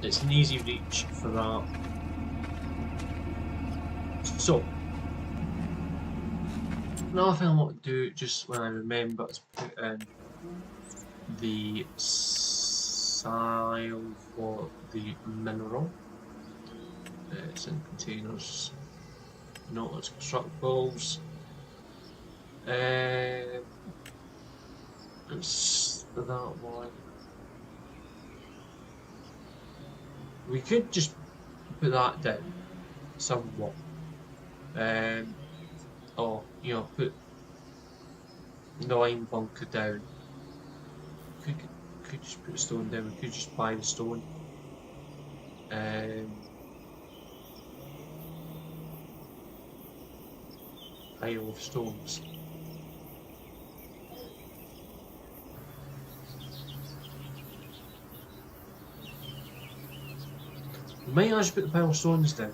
It's an easy reach for that. So, another thing I want to do, just when I remember, is put in the sile for the mineral. It's in containers, not as constructibles. It's that one. We could just put that down somewhat, or you know, put the line bunker down. Could just put a stone down. We could just buy the stone. Pile of stones. We might actually put the pile of stones down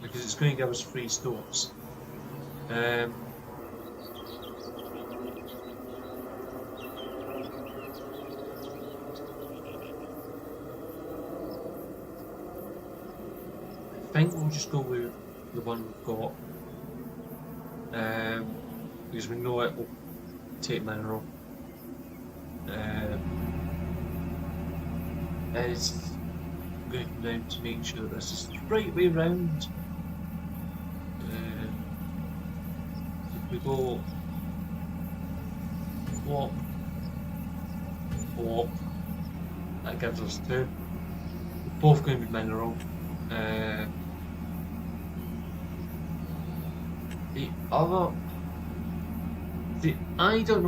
because it's going to give us free stones. I think we'll just go with the one we've got because we know it will take mineral. It's going down to make sure this is the right way round. If we go flop, flop, that gives us two. We're both going to be mineral. The other, I don't know